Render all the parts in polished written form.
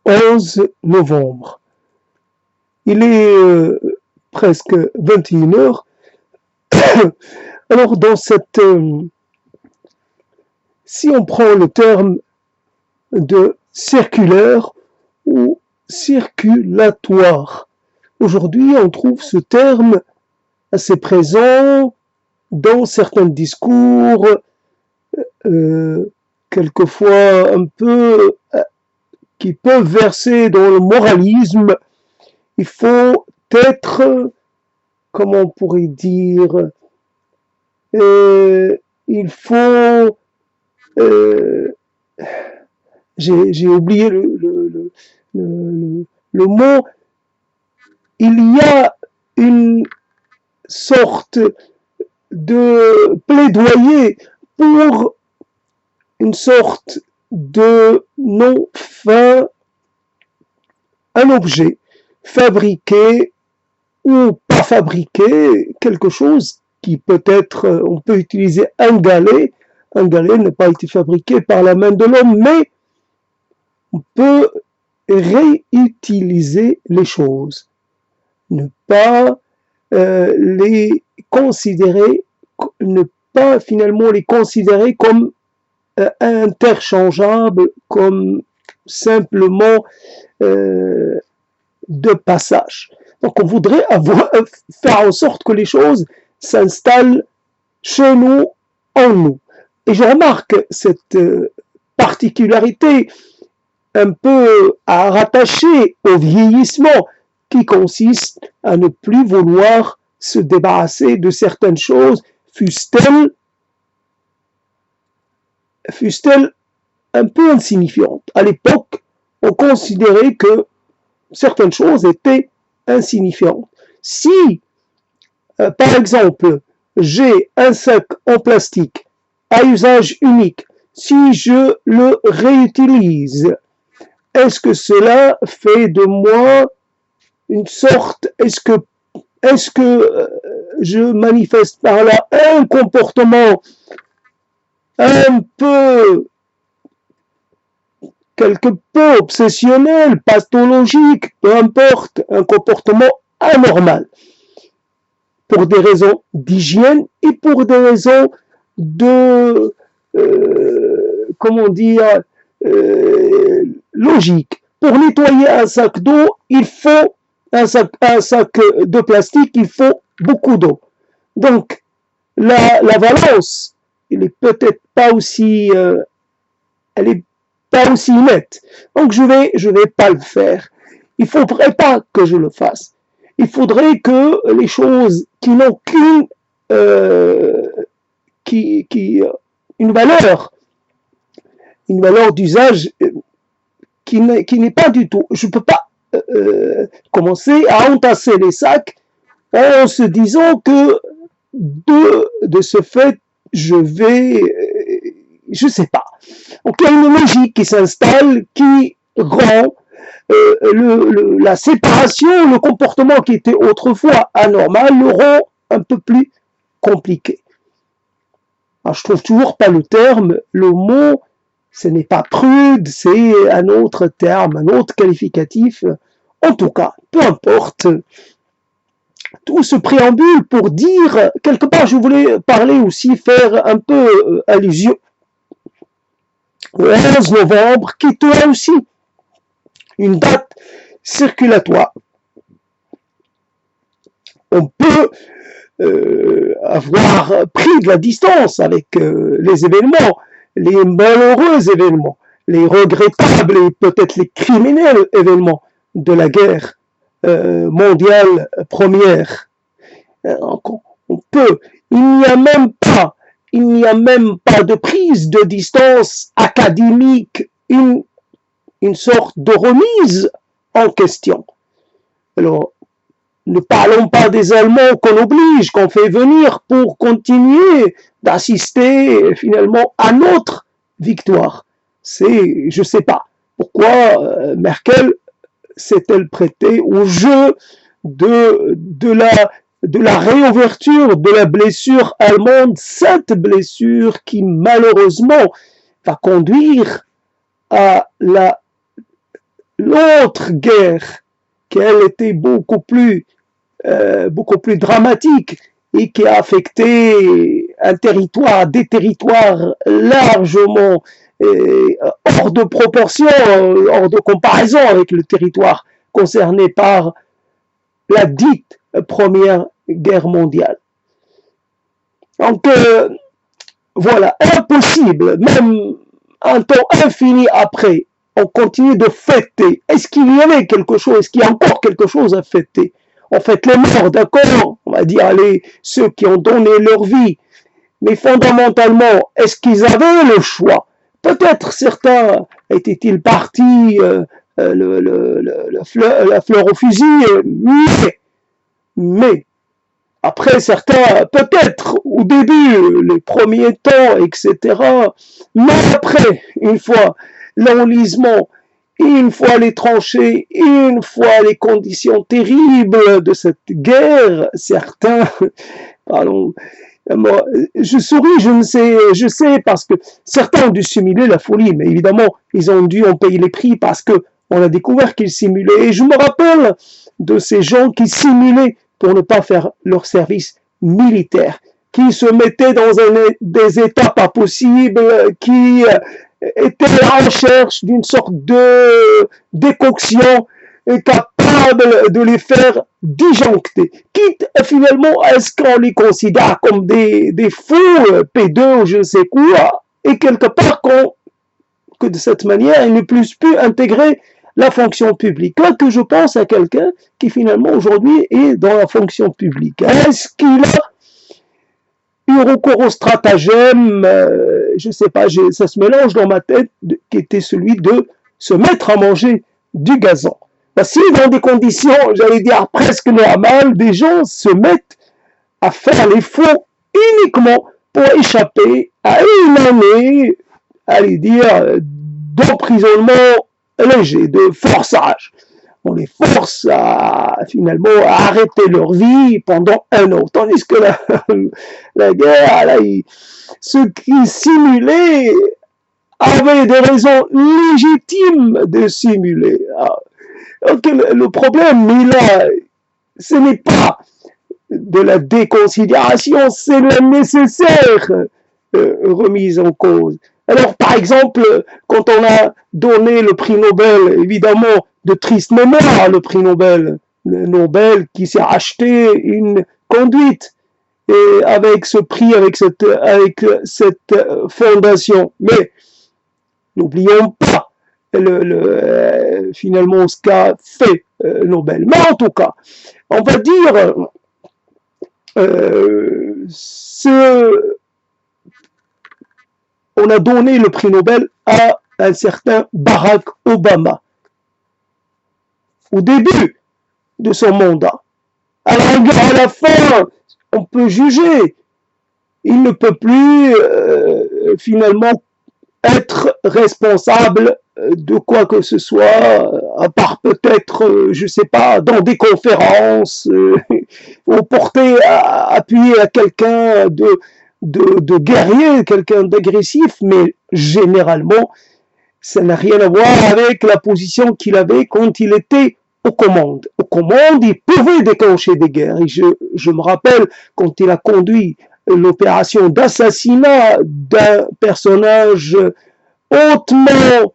11 novembre. Il est presque 21 heures. Alors, si on prend le terme de circulaire ou circulatoire, aujourd'hui, on trouve ce terme assez présent dans certains discours, quelquefois un peu qui peuvent verser dans le moralisme. Il faut être, comment on pourrait dire, il faut, j'ai oublié le mot, il y a une sorte de plaidoyer pour une sorte de non-fin, un objet fabriqué ou pas fabriqué, quelque chose qui peut être, on peut utiliser un galet n'a pas été fabriqué par la main de l'homme, mais on peut réutiliser les choses, ne pas les considérer, ne pas finalement les considérer comme interchangeables, comme simplement de passage. Donc on voudrait faire en sorte que les choses s'installent chez nous, en nous. Et je remarque cette particularité un peu à rattacher au vieillissement qui consiste à ne plus vouloir se débarrasser de certaines choses, fussent-elles un peu insignifiantes. À l'époque, on considérait que certaines choses étaient insignifiantes. Si, par exemple, j'ai un sac en plastique à usage unique, si je le réutilise, est-ce que cela fait de moi une sorte, est-ce que je manifeste par là un comportement un peu, quelque peu obsessionnel, pathologique, peu importe, un comportement anormal, pour des raisons d'hygiène et pour des raisons de, comment dire, logique. Pour nettoyer un sac d'eau, il faut un sac de plastique, il faut beaucoup d'eau. Donc, la valence, elle est peut-être pas aussi, elle est pas aussi nette. Donc, je vais pas le faire. Il faudrait pas que je le fasse. Il faudrait que les choses qui n'ont qu'une une valeur d'usage qui n'est pas du tout. Je ne peux pas commencer à entasser les sacs en se disant que de ce fait, je sais pas. Donc il y a une logique qui s'installe qui rend la séparation, le comportement qui était autrefois anormal, le rend un peu plus compliqué. Alors, je trouve toujours pas le terme, le mot, ce n'est pas prude, c'est un autre terme, un autre qualificatif. En tout cas, peu importe. Tout ce préambule pour dire, quelque part, je voulais parler aussi, faire un peu allusion au 11 novembre, qui est aussi une date circulatoire. On peut avoir pris de la distance avec les événements, les malheureux événements, les regrettables et peut-être les criminels événements de la guerre mondiale première. On peut, il n'y a même pas de prise de distance académique, une sorte de remise en question. Alors, ne parlons pas des Allemands qu'on oblige, qu'on fait venir pour continuer d'assister finalement à notre victoire. Je ne sais pas pourquoi Merkel s'est-elle prêtée au jeu de la réouverture de la blessure allemande, cette blessure qui malheureusement va conduire à l'autre guerre, qu'elle était beaucoup plus dramatique et qui a affecté un territoire, des territoires largement hors de proportion, hors de comparaison avec le territoire concerné par la dite Première Guerre mondiale. Donc, voilà, impossible, même un temps infini après, on continue de fêter. Est-ce qu'il y avait quelque chose, est-ce qu'il y a encore quelque chose à fêter? On fête les morts, d'accord, on va dire ceux qui ont donné leur vie, mais fondamentalement, est-ce qu'ils avaient le choix? Peut-être certains étaient-ils partis la fleur au fusil, mais après certains, peut-être au début, les premiers temps, etc. Mais après, une fois l'enlisement, une fois les tranchées, une fois les conditions terribles de cette guerre, certains, pardon, moi, je souris, je sais parce que certains ont dû simuler la folie, mais évidemment, ils ont dû en payer les prix parce que on a découvert qu'ils simulaient. Et je me rappelle de ces gens qui simulaient pour ne pas faire leur service militaire, qui se mettaient dans des états pas possibles, qui étaient à la recherche d'une sorte de décoction capable de les faire disjoncter, quitte finalement à ce qu'on les considère comme des fous P2 ou je ne sais quoi, et quelque part que de cette manière, ils ne puissent plus intégrer la fonction publique. Quoique je pense à quelqu'un qui finalement aujourd'hui est dans la fonction publique. Est-ce qu'il a eu recours au stratagème, je ne sais pas, ça se mélange dans ma tête, qui était celui de se mettre à manger du gazon. Si dans des conditions, j'allais dire presque normales, des gens se mettent à faire les faux uniquement pour échapper à une année, allez dire, d'emprisonnement léger, de forçage. On les force finalement à arrêter leur vie pendant un an. Tandis que la guerre, là, ceux qui simulaient avaient des raisons légitimes de simuler. Donc, le problème, mais là, ce n'est pas de la déconsidération, c'est la nécessaire remise en cause. Alors, par exemple, quand on a donné le prix Nobel, évidemment, de triste mémoire, le prix Nobel qui s'est acheté une conduite et avec ce prix, avec cette fondation. Mais n'oublions pas finalement ce qu'a fait Nobel. Mais en tout cas, on va dire on a donné le prix Nobel à un certain Barack Obama au début de son mandat. Alors à la fin, on peut juger. Il ne peut plus finalement être responsable de quoi que ce soit, à part peut-être, je ne sais pas, dans des conférences, ou appuyer à quelqu'un de guerrier, quelqu'un d'agressif, mais généralement, ça n'a rien à voir avec la position qu'il avait quand il était aux commandes. Aux commandes, il pouvait déclencher des guerres. Et je me rappelle quand il a conduit l'opération d'assassinat d'un personnage hautement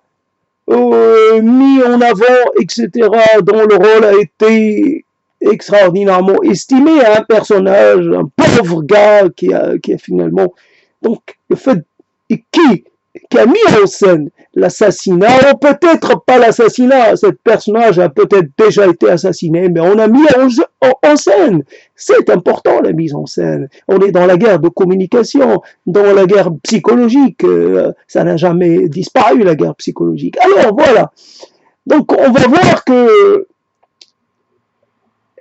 mis en avant, etc., dont le rôle a été extraordinairement estimé, un personnage, un pauvre gars qui a finalement... Donc, le fait qui a mis en scène l'assassinat, ou peut-être pas l'assassinat, ce personnage a peut-être déjà été assassiné, mais on a mis en scène. C'est important la mise en scène. On est dans la guerre de communication, dans la guerre psychologique. Ça n'a jamais disparu, la guerre psychologique. Alors voilà. Donc on va voir que,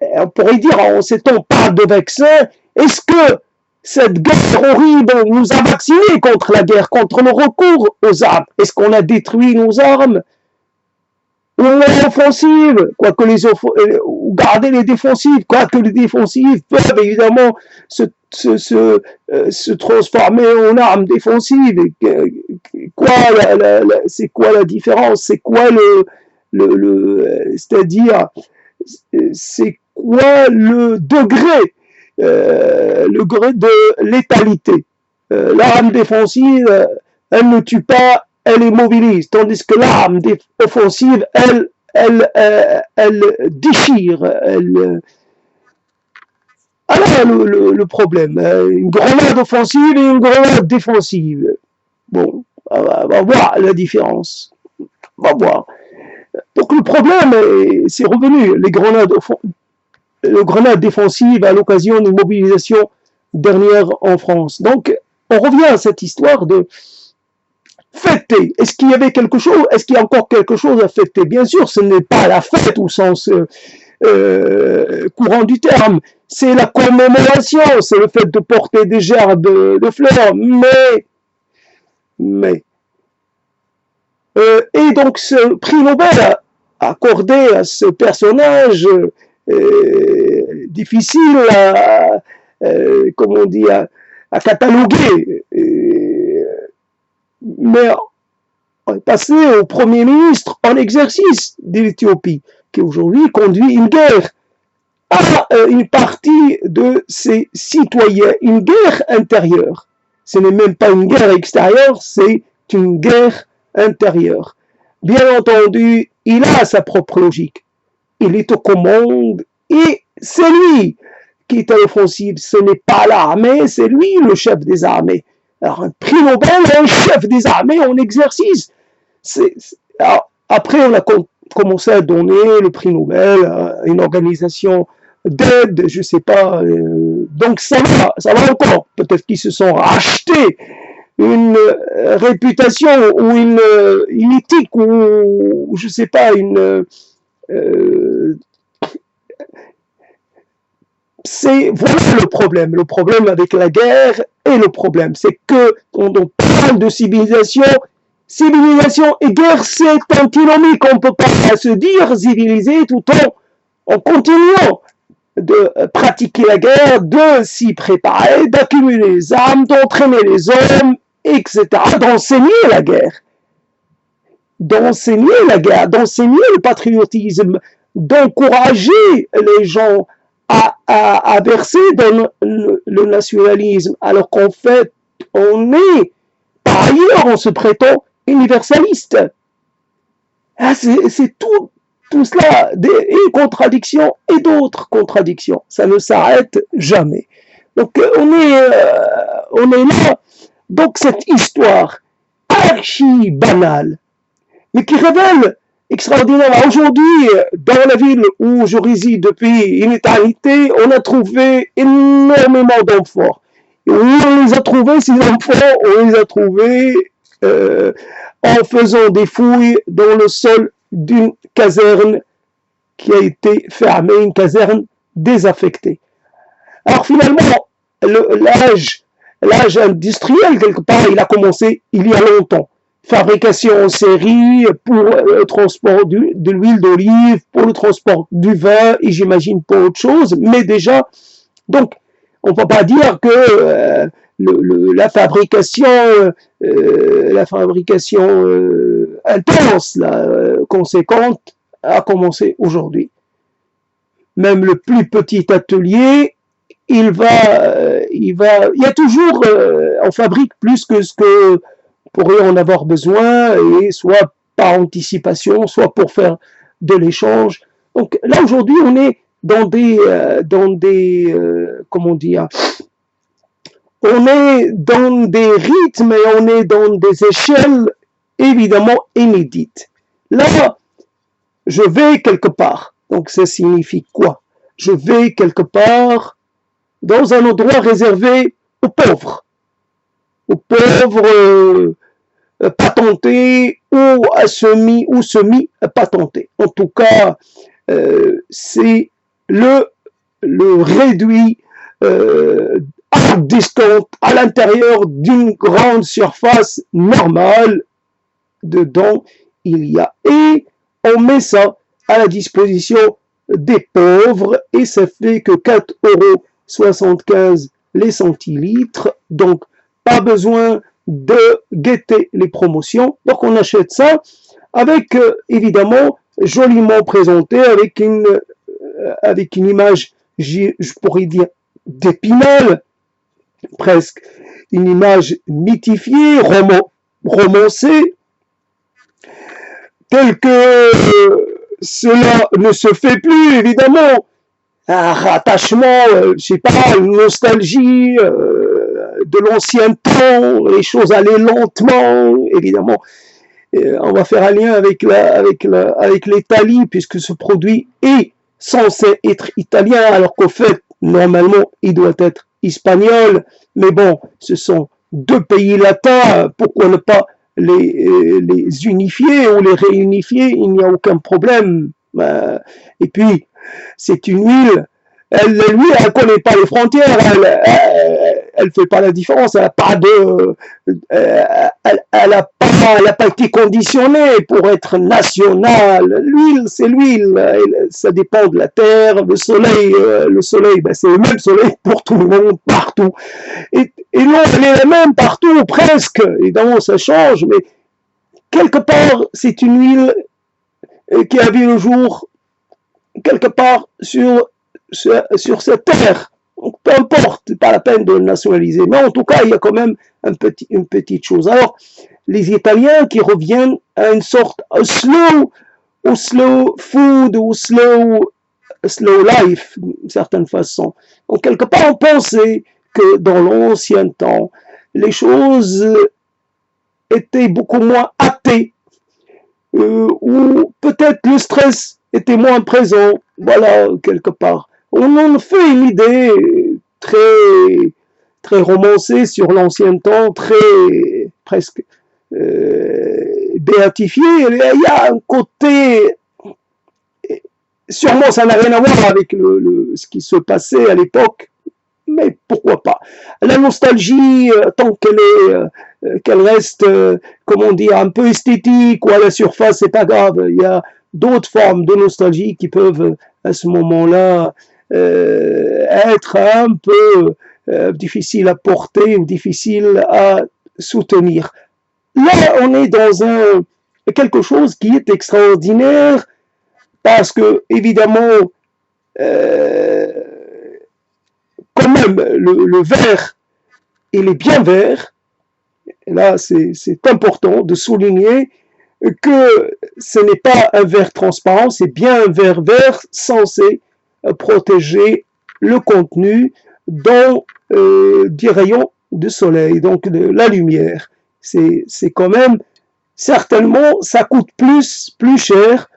on pourrait dire, en ces temps, on parle de vaccin. Est-ce que cette guerre horrible nous a vaccinés contre la guerre, contre le recours aux armes? Est-ce qu'on a détruit nos armes? Ou l'offensive, ou garder les défensives, quoique les défensives peuvent évidemment se transformer en armes défensives. C'est quoi la différence? C'est quoi c'est-à-dire, c'est quoi le degré de létalité. L'arme défensive, elle ne tue pas, elle immobilise, tandis que l'arme offensive, elle déchire, alors le problème, une grenade offensive et une grenade défensive. Bon, on va voir la différence. On va voir. Donc le problème, c'est revenu, les grenades défensives à l'occasion d'une mobilisation dernière en France. Donc on revient à cette histoire de fêter. Est-ce qu'il y avait quelque chose? Est-ce qu'il y a encore quelque chose à fêter? Bien sûr, ce n'est pas la fête au sens courant du terme. C'est la commémoration, c'est le fait de porter des gerbes de fleurs. Mais et donc ce prix Nobel accordé à ce personnage difficile à comment on dit à cataloguer. Mais on est passé au Premier ministre en exercice de l'Éthiopie, qui aujourd'hui conduit une guerre à une partie de ses citoyens, une guerre intérieure. Ce n'est même pas une guerre extérieure, c'est une guerre intérieure. Bien entendu, il a sa propre logique. Il est aux commandes et c'est lui qui est à l'offensive. Ce n'est pas l'armée, c'est lui le chef des armées. Alors, un prix Nobel, un chef des armées en exercice. Alors, après, on a commencé à donner le prix Nobel à une organisation d'aide, je ne sais pas. Donc, ça va encore. Peut-être qu'ils se sont rachetés une réputation ou une éthique ou je ne sais pas, voilà le problème. Le problème avec la guerre et le problème, c'est que quand on parle de civilisation et guerre, c'est antinomique. On ne peut pas se dire civilisé tout en continuant de pratiquer la guerre, de s'y préparer, d'accumuler les armes, d'entraîner les hommes, etc., d'enseigner la guerre, d'enseigner le patriotisme, d'encourager les gens à verser dans le nationalisme, alors qu'en fait, on est, par ailleurs, en se prétend universaliste. Ah, c'est tout cela, une contradiction et d'autres contradictions. Ça ne s'arrête jamais. Donc, on est là. Donc, cette histoire archi banale, mais qui révèle extraordinairement. Aujourd'hui, dans la ville où je réside depuis une éternité, on a trouvé énormément d'enfants. Et où on les a trouvés, ces enfants, on les a trouvés en faisant des fouilles dans le sol d'une caserne qui a été fermée, une caserne désaffectée. Alors finalement, l'âge industriel, quelque part, il a commencé il y a longtemps. Fabrication en série pour le transport de l'huile d'olive, pour le transport du vin, et j'imagine pour autre chose, mais déjà, donc, on ne peut pas dire que la fabrication intense, conséquente, a commencé aujourd'hui. Même le plus petit atelier, il y a toujours, on fabrique plus que ce que pourrait en avoir besoin, et soit par anticipation, soit pour faire de l'échange. Donc là aujourd'hui, on est dans des comment dire, on est dans des rythmes et on est dans des échelles évidemment inédites. Là, je vais quelque part. Donc ça signifie quoi? Je vais quelque part dans un endroit réservé aux pauvres patentés ou semi-patentés. En tout cas, c'est le réduit à discount à l'intérieur d'une grande surface normale. Dedans, il y a, et on met ça à la disposition des pauvres, et ça fait que 4,75 € les centilitres, donc pas besoin de guetter les promotions. Donc on achète ça avec évidemment joliment présenté avec une image, je pourrais dire, d'Épinal, presque une image mythifiée, romancée, tel que cela ne se fait plus, évidemment. Un rattachement, je sais pas, une nostalgie de l'ancien temps, les choses allaient lentement, évidemment. On va faire un lien avec l'Italie, puisque ce produit est censé être italien, alors qu'au fait, normalement, il doit être espagnol. Mais bon, ce sont deux pays latins, pourquoi ne pas les unifier ou les réunifier, il n'y a aucun problème. Et puis, c'est une huile, elle ne connaît pas les frontières, elle fait pas la différence, elle n'a pas pas été conditionnée pour être nationale. L'huile, c'est l'huile, ça dépend de la terre, le soleil, ben c'est le même soleil pour tout le monde, partout. Et l'eau, elle est la même partout, presque. Évidemment, ça change, mais quelque part, c'est une huile qui a vu le jour quelque part sur cette terre. Donc, peu importe, c'est pas la peine de le nationaliser. Mais en tout cas, il y a quand même une petite chose. Alors, les Italiens qui reviennent à une sorte au slow food, au slow life, d'une certaine façon. Donc, quelque part, on pensait que dans l'ancien temps, les choses étaient beaucoup moins hâtées, ou peut-être le stress était moins présent, voilà, quelque part. On en fait une idée très romancée sur l'ancien temps, presque béatifié. Il y a un côté, sûrement ça n'a rien à voir avec ce qui se passait à l'époque, mais pourquoi pas. La nostalgie, tant qu'elle reste, comment dire, un peu esthétique ou à la surface, c'est pas grave. Il y a d'autres formes de nostalgie qui peuvent, à ce moment-là, être un peu difficiles à porter ou difficiles à soutenir. Là, on est dans quelque chose qui est extraordinaire parce que, évidemment, quand même, le vert, il est bien vert. Et là, c'est important de souligner que ce n'est pas un verre transparent, c'est bien un verre vert censé protéger le contenu dans des rayons de soleil, donc de la lumière. C'est quand même, certainement, ça coûte plus cher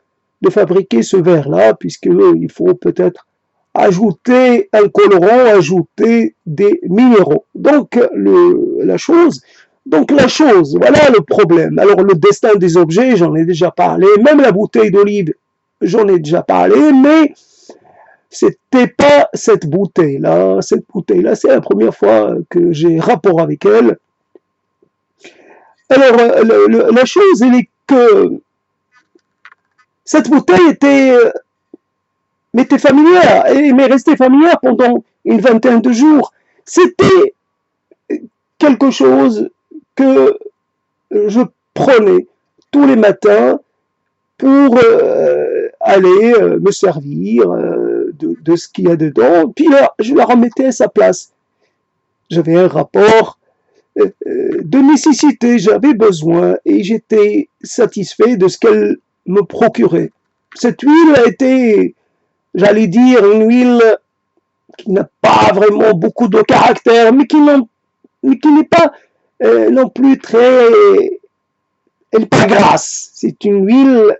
de fabriquer ce verre-là, puisqu'il faut peut-être ajouter un colorant, ajouter des minéraux. Donc, la chose, voilà le problème. Alors, le destin des objets, j'en ai déjà parlé, même la bouteille d'olive, j'en ai déjà parlé, mais c'était pas cette bouteille-là. Cette bouteille-là, c'est la première fois que j'ai rapport avec elle. Alors, la chose, elle est que cette bouteille m'était familière et m'est restée familière pendant une vingtaine de jours. C'était quelque chose que je prenais tous les matins pour aller me servir de ce qu'il y a dedans. Puis là, je la remettais à sa place. J'avais un rapport de nécessité, j'avais besoin et j'étais satisfait de ce qu'elle me procurait. Cette huile a été, j'allais dire, une huile qui n'a pas vraiment beaucoup de caractère, mais qui n'est pas non plus elle n'est pas grasse. C'est une huile,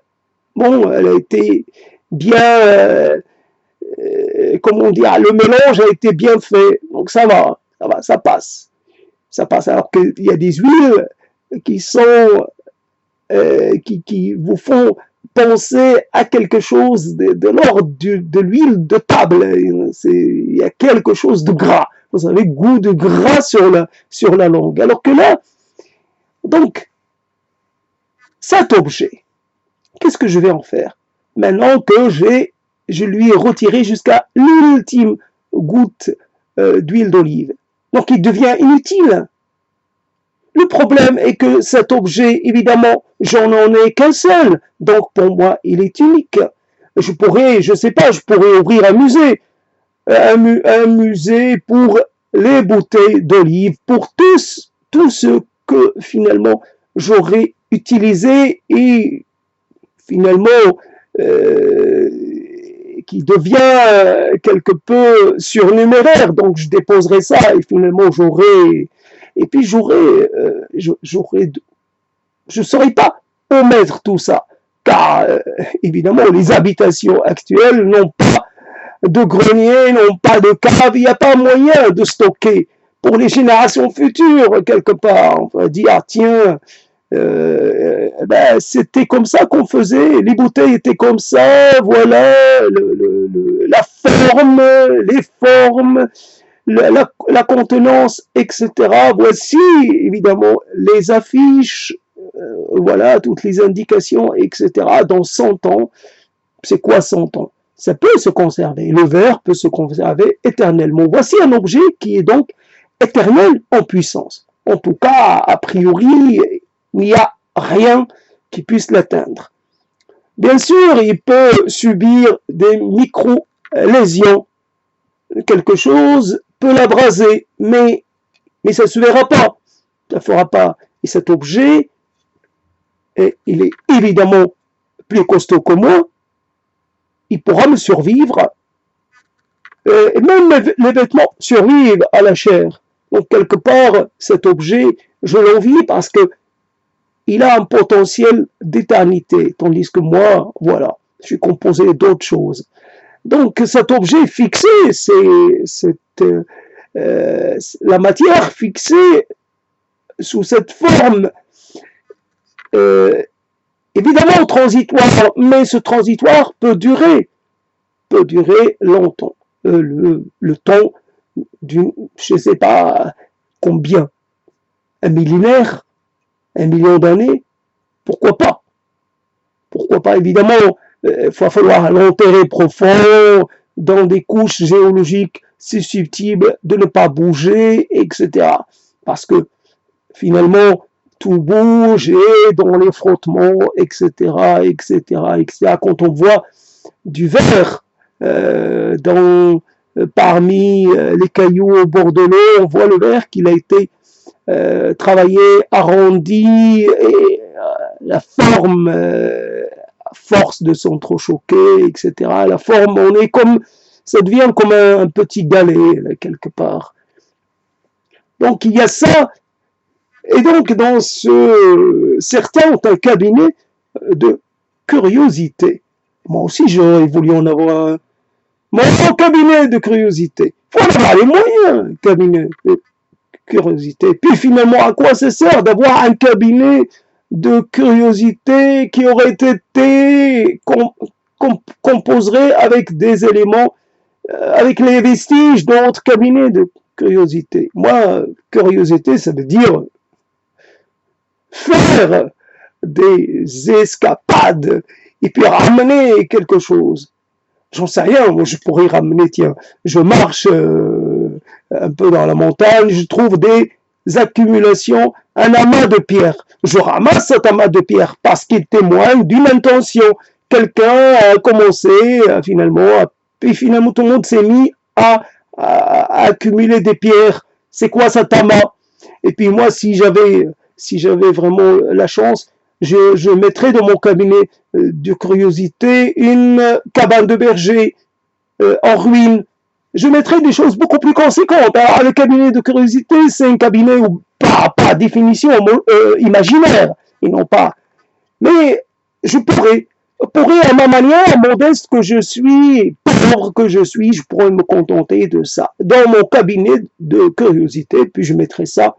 bon, elle a été bien, comment dire, le mélange a été bien fait, donc ça va, ça passe. Ça passe, alors qu'il y a des huiles qui sont, qui vous font penser à quelque chose de l'ordre de l'huile de table. Il y a quelque chose de gras. Vous avez goût de gras sur la langue. Alors que là, donc, cet objet, qu'est-ce que je vais en faire? Maintenant que je lui ai retiré jusqu'à l'ultime goutte d'huile d'olive. Donc, il devient inutile. Le problème est que cet objet, évidemment, j'en ai qu'un seul, donc pour moi, il est unique. Je pourrais, je sais pas, je pourrais ouvrir un musée pour les bouteilles d'olive, pour tout ce que finalement j'aurais utilisé et finalement qui devient quelque peu surnuméraire. Donc je déposerai ça et finalement je ne saurais pas où mettre tout ça. Car évidemment, les habitations actuelles n'ont pas de grenier, n'ont pas de cave, il n'y a pas moyen de stocker pour les générations futures, quelque part. On va dire, ah, tiens, c'était comme ça qu'on faisait, les bouteilles étaient comme ça, voilà, la forme, les formes, la contenance, etc. Voici évidemment les affiches, voilà, toutes les indications, etc. Dans 100 ans, c'est quoi 100 ans? Ça peut se conserver, le verre peut se conserver éternellement. Voici un objet qui est donc éternel en puissance. En tout cas, a priori, il n'y a rien qui puisse l'atteindre. Bien sûr, il peut subir des micro-lésions. Quelque chose peut l'abraser, mais ça ne se verra pas. Ça ne fera pas. Et cet objet, il est évidemment plus costaud que moi. Il pourra me survivre. Et même les vêtements survivent à la chair. Donc, quelque part, cet objet, je l'envie parce que il a un potentiel d'éternité, tandis que moi, voilà, je suis composé d'autres choses. Donc, cet objet fixé, c'est la matière fixée sous cette forme, évidemment transitoire, mais ce transitoire peut durer longtemps. Le temps d'une, je ne sais pas combien, un millénaire, 1 million d'années, pourquoi pas? Pourquoi pas? Évidemment, il va falloir l'enterrer profond, dans des couches géologiques susceptibles de ne pas bouger, etc. Parce que finalement, tout bouge et dans les frottements, etc., etc., etc. Quand on voit du verre parmi les cailloux au bord de l'eau, on voit le verre qu'il a été travaillé, arrondi, et la forme, force de s'entrechoquer, etc. La forme, ça devient comme un petit galet, là, quelque part. Donc il y a ça, et donc certains ont un cabinet de curiosité. Moi aussi, j'aurais voulu en avoir un. Mon cabinet de curiosité. Il faut avoir les moyens, cabinet de curiosité. Puis finalement, à quoi ça sert d'avoir un cabinet de curiosité qui aurait été composerait avec des éléments, avec les vestiges d'autres cabinets de curiosité. Moi, curiosité, ça veut dire faire des escapades et puis ramener quelque chose. J'en sais rien, moi je pourrais ramener, tiens, je marche un peu dans la montagne, je trouve des accumulations, un amas de pierres. Je ramasse cet amas de pierres parce qu'il témoigne d'une intention. Quelqu'un a commencé finalement, puis finalement tout le monde s'est mis à accumuler des pierres. C'est quoi cet amas? Et puis moi, si j'avais vraiment la chance, je mettrais dans mon cabinet de curiosité une cabane de berger en ruine. Je mettrais des choses beaucoup plus conséquentes. Alors, le cabinet de curiosité, c'est un cabinet où, pas définition imaginaire, et non pas. Mais je pourrais à ma manière, modeste que je suis, pauvre que je suis, je pourrais me contenter de ça. Dans mon cabinet de curiosité, puis je mettrais ça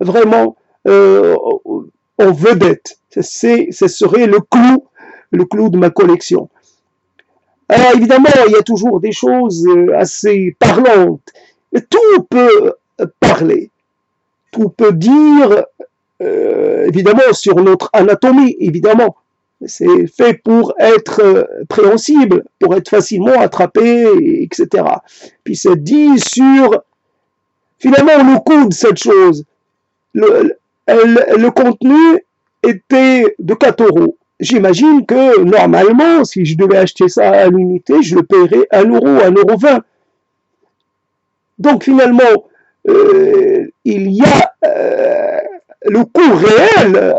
vraiment en vedette. Ce serait le clou de ma collection. Alors évidemment, il y a toujours des choses assez parlantes. Mais tout peut parler. Tout peut dire, évidemment, sur notre anatomie, évidemment. C'est fait pour être préhensible, pour être facilement attrapé, etc. Puis c'est dit sur, finalement, le coût de cette chose. le contenu était de 4 euros. J'imagine que normalement, si je devais acheter ça à l'unité, je le paierais 1 euro, 1,20 €. Donc finalement, il y a le coût réel,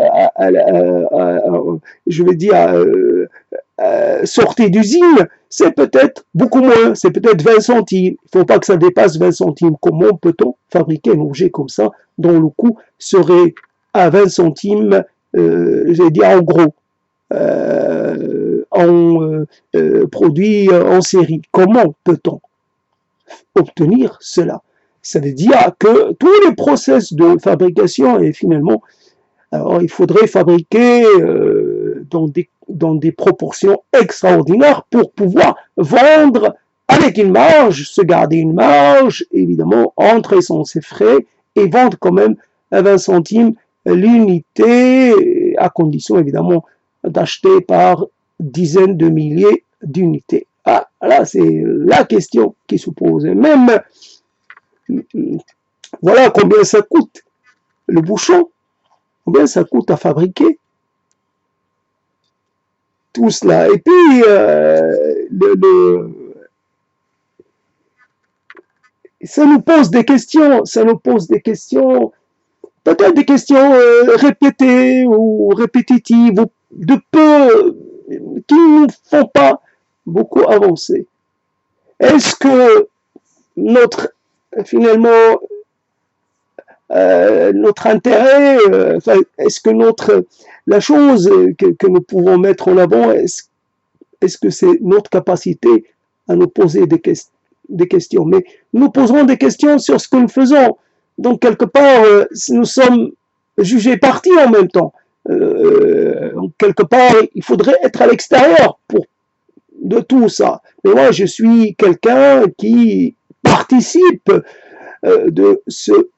je vais dire, sortie d'usine, c'est peut-être beaucoup moins, c'est peut-être 20 centimes. Il ne faut pas que ça dépasse 20 centimes. Comment peut-on fabriquer un objet comme ça dont le coût serait à 20 centimes, je vais dire en gros, produit en série? Comment peut-on obtenir cela? Ça veut dire que tous les process de fabrication, et finalement, alors il faudrait fabriquer dans des proportions extraordinaires pour pouvoir vendre avec une marge, se garder une marge, évidemment, entrer sans ses frais et vendre quand même à 20 centimes l'unité, à condition évidemment d'acheter par dizaines de milliers d'unités. Ah, là, c'est la question qui se pose. Même, voilà combien ça coûte le bouchon, combien ça coûte à fabriquer tout cela. Et puis, ça nous pose des questions, peut-être des questions répétées ou répétitives, ou de peu, qui ne nous font pas beaucoup avancer. Est-ce que finalement, notre intérêt, est-ce que la chose que nous pouvons mettre en avant, est-ce que c'est notre capacité à nous poser des questions? Mais nous poserons des questions sur ce que nous faisons. Donc, quelque part, nous sommes jugés partis en même temps. Quelque part, il faudrait être à l'extérieur de tout ça. Mais moi, je suis quelqu'un qui participe de ce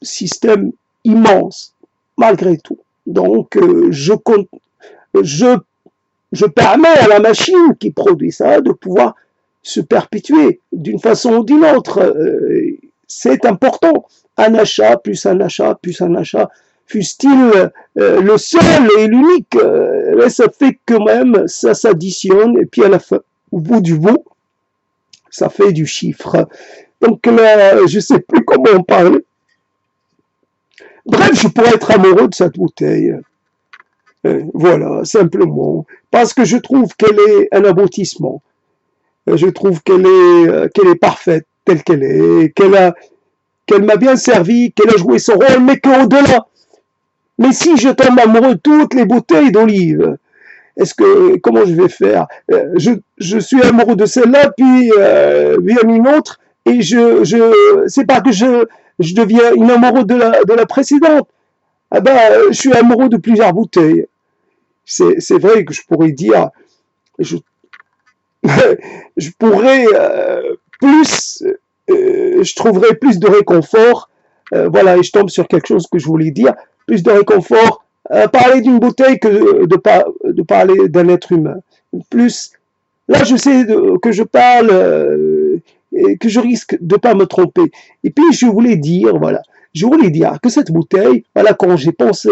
système immense, malgré tout. Donc, je permets à la machine qui produit ça de pouvoir se perpétuer d'une façon ou d'une autre. C'est important. Un achat, plus un achat, plus un achat, fût-il le seul et l'unique, ça fait quand même, ça s'additionne, et puis à la fin, au bout du bout, ça fait du chiffre. Donc là, je ne sais plus comment en parler. Bref, je pourrais être amoureux de cette bouteille. Voilà, simplement. Parce que je trouve qu'elle est un aboutissement. Je trouve qu'elle est parfaite telle qu'elle est, qu'elle m'a bien servi, qu'elle a joué son rôle, mais qu'au-delà. Mais si je tombe amoureux de toutes les bouteilles d'olive, comment je vais faire? Je suis amoureux de celle-là, puis vient une autre, et c'est pas que je deviens une amoureuse de la précédente. Ah ben, je suis amoureux de plusieurs bouteilles. C'est vrai que je pourrais dire, je pourrais je trouverais plus de réconfort. Voilà, et je tombe sur quelque chose que je voulais dire. Plus de réconfort à parler d'une bouteille que de parler d'un être humain. Plus, là, je sais que je parle et que je risque de pas me tromper. Et puis, je voulais dire que cette bouteille, voilà, quand j'ai pensé,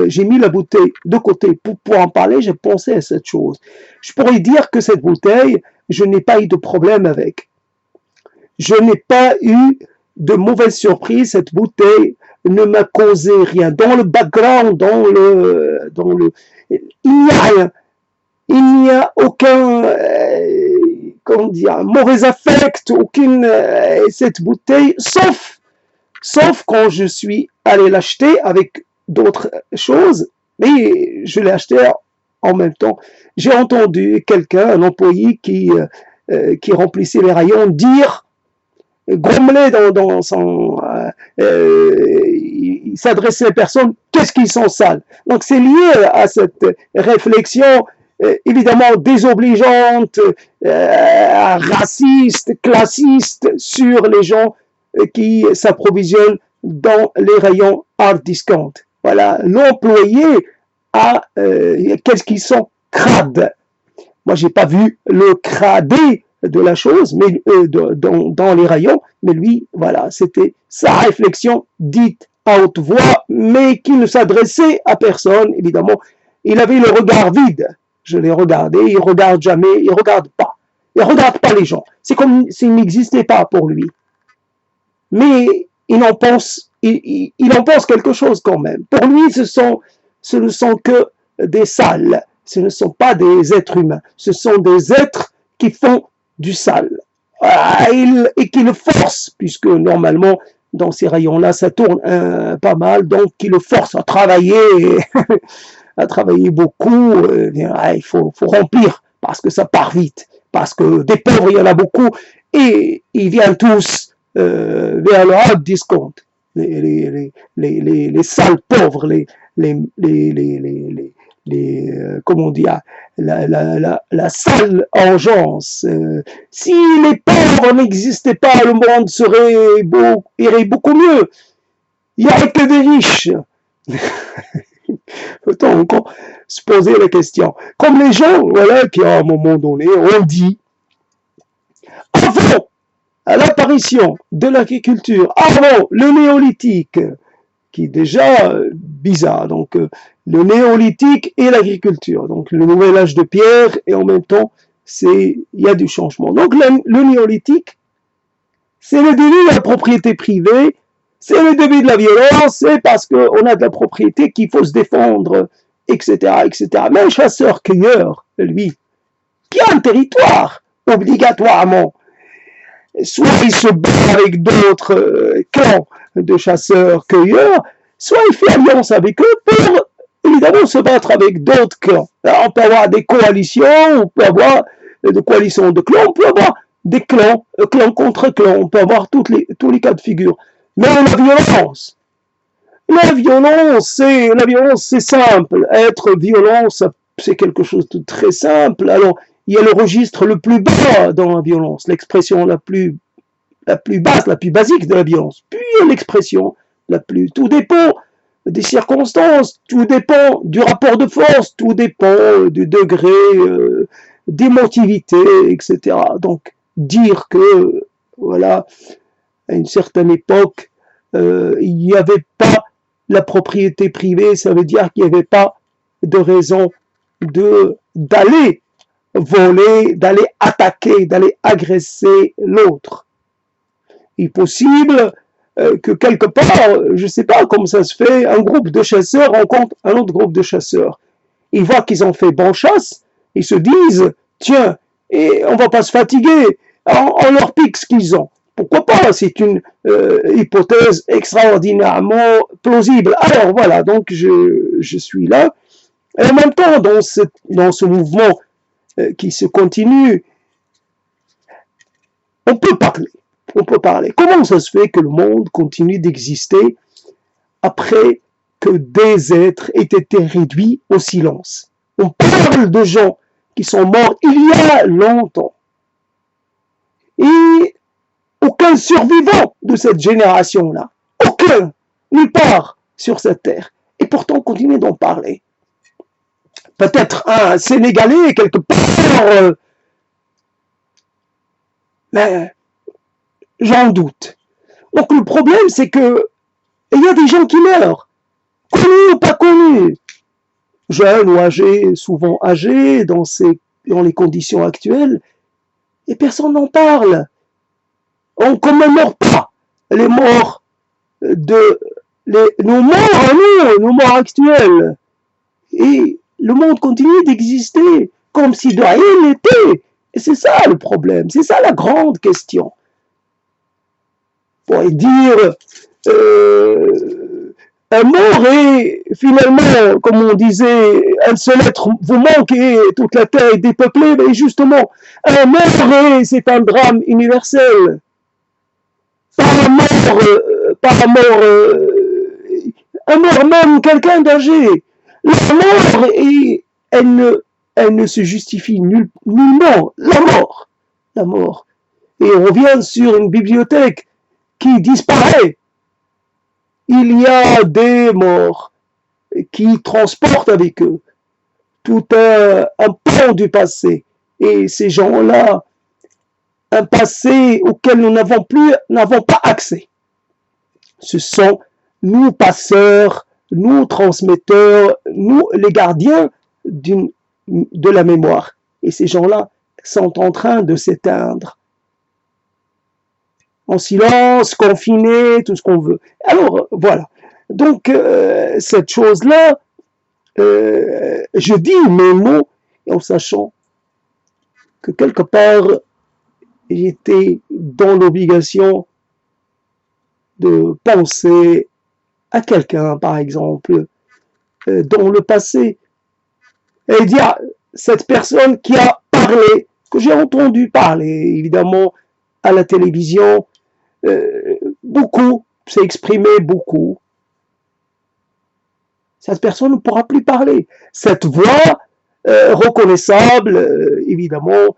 j'ai mis la bouteille de côté pour en parler, j'ai pensé à cette chose. Je pourrais dire que cette bouteille, je n'ai pas eu de problème avec. Je n'ai pas eu de mauvaise surprise. Cette bouteille ne m'a causé rien. Dans le background, il n'y a rien. Il n'y a aucun, mauvais affect, cette bouteille, sauf quand je suis allé l'acheter avec d'autres choses, mais je l'ai acheté en même temps. J'ai entendu un employé qui remplissait les rayons, dire, grommeler dans son... il s'adressait à personne, qu'est-ce qu'ils sont sales. Donc c'est lié à cette réflexion évidemment désobligeante, raciste, classiste sur les gens qui s'approvisionnent dans les rayons hard discount. Voilà, l'employé qu'est-ce qu'ils sont crades. Moi, j'ai pas vu le cradé de la chose, mais dans les rayons, mais lui, voilà, c'était sa réflexion dite à haute voix, mais qui ne s'adressait à personne, évidemment. Il avait le regard vide. Je l'ai regardé, il ne regarde jamais, il ne regarde pas. Il ne regarde pas les gens. C'est comme s'il n'existait pas pour lui. Mais il en pense quelque chose quand même. Pour lui, ce ne sont que des salles. Ce ne sont pas des êtres humains. Ce sont des êtres qui font du sale. Et qui le forcent, puisque normalement, dans ces rayons-là, ça tourne pas mal, donc qui le forcent à travailler, à travailler beaucoup. Il faut remplir, parce que ça part vite, parce que des pauvres, il y en a beaucoup, et ils viennent tous vers le hard discount. Les sales pauvres, comment dire, la sale engeance. Si les pauvres n'existaient pas, le monde irait beaucoup mieux. Il n'y aurait que des riches. Peut-on encore se poser la question. Comme les gens, voilà, qui à un moment donné ont dit, avant à l'apparition de l'agriculture, avant le néolithique, qui est déjà bizarre, donc le néolithique et l'agriculture, donc le nouvel âge de pierre, et en même temps, il y a du changement. Donc le néolithique, c'est le début de la propriété privée, c'est le début de la violence, c'est parce qu'on a de la propriété qu'il faut se défendre, etc., etc. Mais un chasseur-cueilleur, lui, qui a un territoire, obligatoirement, soit il se bat avec d'autres clans de chasseurs-cueilleurs, soit il fait alliance avec eux pour, évidemment, se battre avec d'autres clans. Alors, on peut avoir des coalitions, on peut avoir des coalitions de clans, on peut avoir des clans, clan contre clan, on peut avoir tous les cas de figure. Mais la violence, c'est simple. Être violent, c'est quelque chose de très simple. Alors, il y a le registre le plus bas dans la violence, l'expression la plus basse, la plus basique de la violence. Puis l'expression tout dépend des circonstances, tout dépend du rapport de force, tout dépend du degré d'émotivité, etc. Donc, dire que, voilà, à une certaine époque, il n'y avait pas la propriété privée, ça veut dire qu'il n'y avait pas de raison d'aller voler, d'aller attaquer, d'aller agresser l'autre. Il est possible que quelque part, je ne sais pas comment ça se fait, un groupe de chasseurs rencontre un autre groupe de chasseurs. Ils voient qu'ils ont fait bonne chasse, ils se disent, tiens, et on ne va pas se fatiguer, on leur pique ce qu'ils ont. Pourquoi pas? C'est une hypothèse extraordinairement plausible. Alors voilà, donc je suis là. Et en même temps, dans ce mouvement qui se continue, on peut parler. Comment ça se fait que le monde continue d'exister après que des êtres aient été réduits au silence? On parle de gens qui sont morts il y a longtemps. Et aucun survivant de cette génération-là, aucun, nulle part sur cette terre. Et pourtant, on continue d'en parler. Peut-être un Sénégalais quelque part, mais j'en doute. Donc le problème, c'est que il y a des gens qui meurent, connus ou pas connus, jeunes ou âgés, souvent âgés dans les conditions actuelles, et personne n'en parle. On ne commémore pas les morts nos morts actuels. Et le monde continue d'exister comme si de rien n'était. Et c'est ça le problème, c'est ça la grande question. On pourrait dire, un mort est finalement, comme on disait, un seul être vous manque et toute la terre est dépeuplée, mais justement, un mort c'est un drame universel. Un mort même quelqu'un d'âgé. La mort, elle ne se justifie nullement. La mort. Et on revient sur une bibliothèque qui disparaît. Il y a des morts qui transportent avec eux tout un pan du passé. Et ces gens-là, un passé auquel nous n'avons pas accès. Ce sont nous passeurs, nous transmetteurs, nous les gardiens de la mémoire. Et ces gens-là sont en train de s'éteindre. En silence, confinés, tout ce qu'on veut. Alors, voilà. Donc, cette chose-là, je dis mes mots en sachant que quelque part, j'étais dans l'obligation de penser à quelqu'un, par exemple, dans le passé, et dire cette personne qui a parlé, que j'ai entendu parler, évidemment, à la télévision, beaucoup, s'est exprimé beaucoup. Cette personne ne pourra plus parler. Cette voix reconnaissable, évidemment,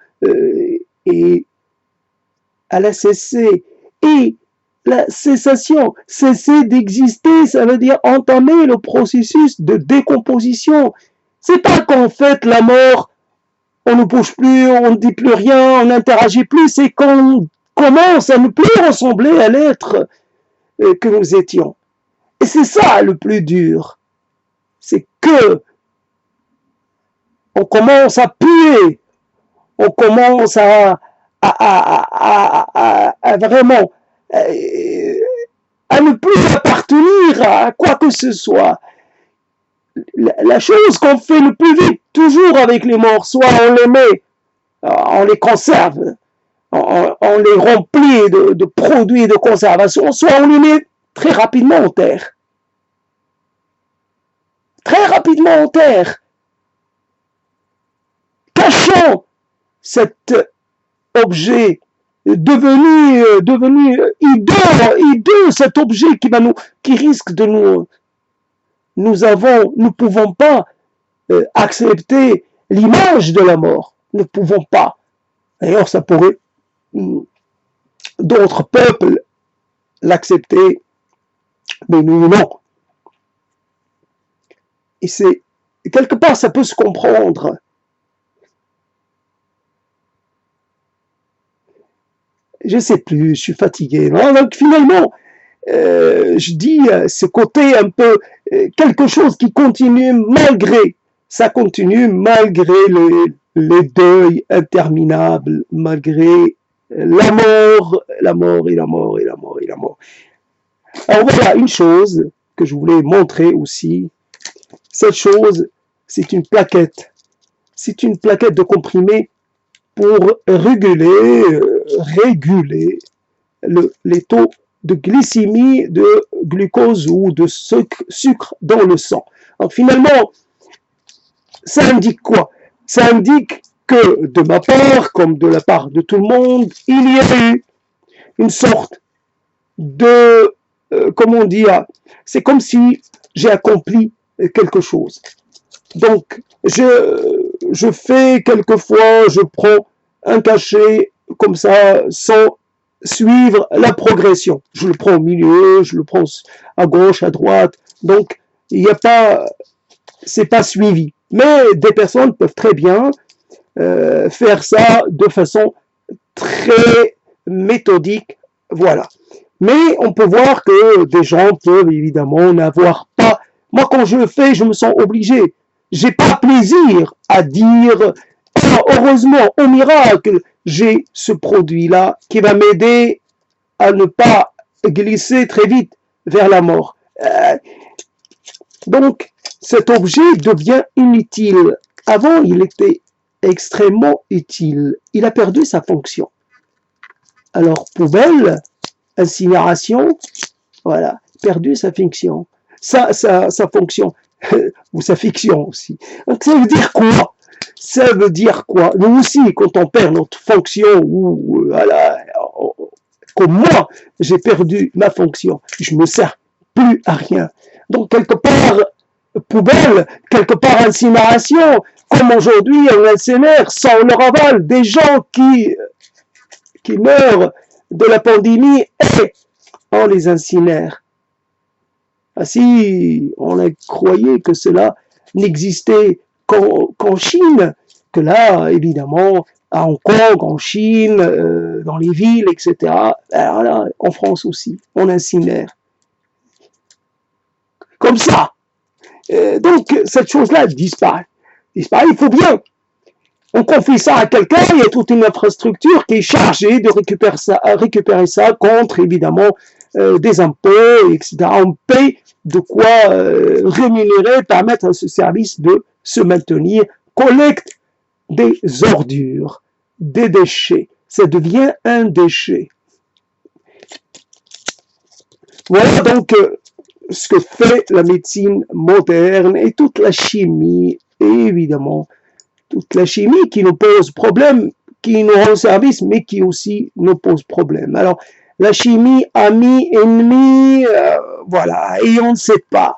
et elle a cessé. Et la cessation, cesser d'exister, ça veut dire entamer le processus de décomposition. C'est pas qu'en fait la mort, on ne bouge plus, on ne dit plus rien, on n'interagit plus, c'est qu'on commence à ne plus ressembler à l'être que nous étions. Et c'est ça le plus dur. C'est que on commence à puer, on commence à vraiment à ne plus appartenir à quoi que ce soit. La chose qu'on fait le plus vite, toujours avec les morts, soit on les met, on les conserve, on les remplit de produits de conservation, soit on les met très rapidement en terre. Très rapidement en terre. Cachant cet objet devenu hideux, cet objet qui risque de nous pouvons pas accepter l'image de la mort. Nous ne pouvons pas. D'ailleurs, ça pourrait d'autres peuples l'accepter, mais nous non. Et c'est quelque part, ça peut se comprendre. Je sais plus, je suis fatigué. Non, donc finalement, je dis ce côté un peu quelque chose qui continue malgré les deuils interminables, malgré la mort. Alors voilà une chose que je voulais montrer aussi. Cette chose, c'est une plaquette. C'est une plaquette de comprimés pour réguler les taux de glycémie, de glucose ou de sucre dans le sang. Donc finalement, ça indique quoi? Ça indique que de ma part, comme de la part de tout le monde, il y a eu une sorte de, comment dire, c'est comme si j'ai accompli quelque chose. Donc, je fais quelquefois, je prends un cachet comme ça, sans suivre la progression. Je le prends au milieu, je le prends à gauche, à droite. Donc, il n'y a pas, c'est pas suivi. Mais des personnes peuvent très bien faire ça de façon très méthodique. Voilà. Mais on peut voir que des gens peuvent évidemment n'avoir pas. Moi, quand je le fais, je me sens obligé. J'ai pas plaisir à dire heureusement, au miracle, j'ai ce produit-là qui va m'aider à ne pas glisser très vite vers la mort. Donc, cet objet devient inutile. Avant, il était extrêmement utile. Il a perdu sa fonction. Alors, poubelle, incinération, voilà, perdu sa fonction. Sa fonction, ou sa fiction aussi. Donc, ça veut dire quoi? Ça veut dire quoi? Nous aussi, quand on perd notre fonction, ou voilà, comme moi, j'ai perdu ma fonction, je me sers plus à rien. Donc, quelque part, poubelle, quelque part incinération, comme aujourd'hui on incinère sans leur aval des gens qui meurent de la pandémie et on les incinère. Ah, si on croyait que cela n'existait qu'en Chine, que là, évidemment, à Hong Kong, en Chine, dans les villes, etc., alors là, en France aussi, on incinère. comme ça. Donc, cette chose-là disparaît. Disparaît, il faut bien. On confie ça à quelqu'un, il y a toute une infrastructure qui est chargée de récupérer ça contre, évidemment, des impôts, etc. On paye de quoi rémunérer, permettre à ce service de se maintenir, collecte des ordures, des déchets. Ça devient un déchet. Voilà donc ce que fait la médecine moderne et toute la chimie, et évidemment, toute la chimie qui nous pose problème, qui nous rend service, mais qui aussi nous pose problème. Alors, la chimie, ami, ennemi, voilà, et on ne sait pas.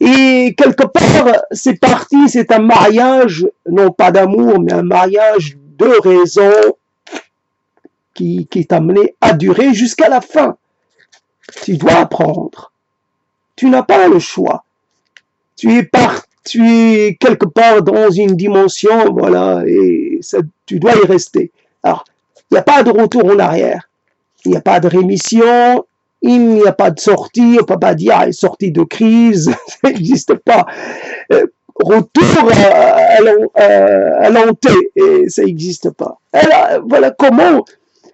Et quelque part, c'est parti, c'est un mariage, non pas d'amour, mais un mariage de raison qui est amené à durer jusqu'à la fin. Tu dois apprendre. Tu n'as pas le choix. Tu es quelque part dans une dimension, voilà, et ça, tu dois y rester. Alors, il n'y a pas de retour en arrière. Il n'y a pas de rémission. Il n'y a pas de sortie. On ne peut pas dire sortie de crise. Ça n'existe pas. Retour à l'anté. Et ça n'existe pas. Alors, voilà comment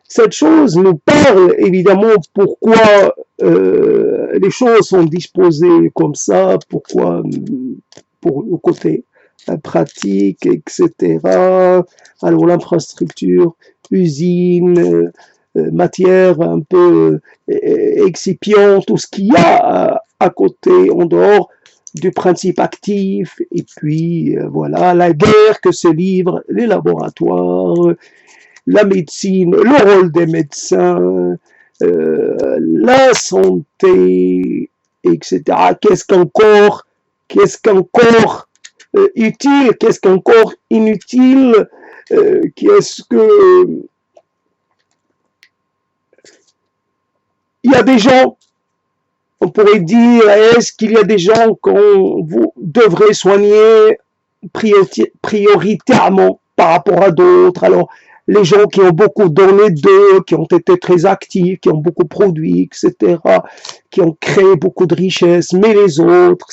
cette chose nous parle, évidemment, pourquoi les choses sont disposées comme ça, pourquoi, pour le côté pratique, etc. Alors, l'infrastructure, usine, matière un peu excipient, tout ce qu'il y a à côté, en dehors du principe actif, et puis, voilà, la guerre que se livrent les laboratoires, la médecine, le rôle des médecins, la santé, etc. Qu'est-ce qu'encore utile, qu'est-ce qu'encore inutile, qu'est-ce que... Il y a des gens, on pourrait dire, est-ce qu'il y a des gens qu'on vous devrez soigner prioritairement par rapport à d'autres? Alors, les gens qui ont beaucoup donné d'eux, qui ont été très actifs, qui ont beaucoup produit, etc., qui ont créé beaucoup de richesses, mais les autres,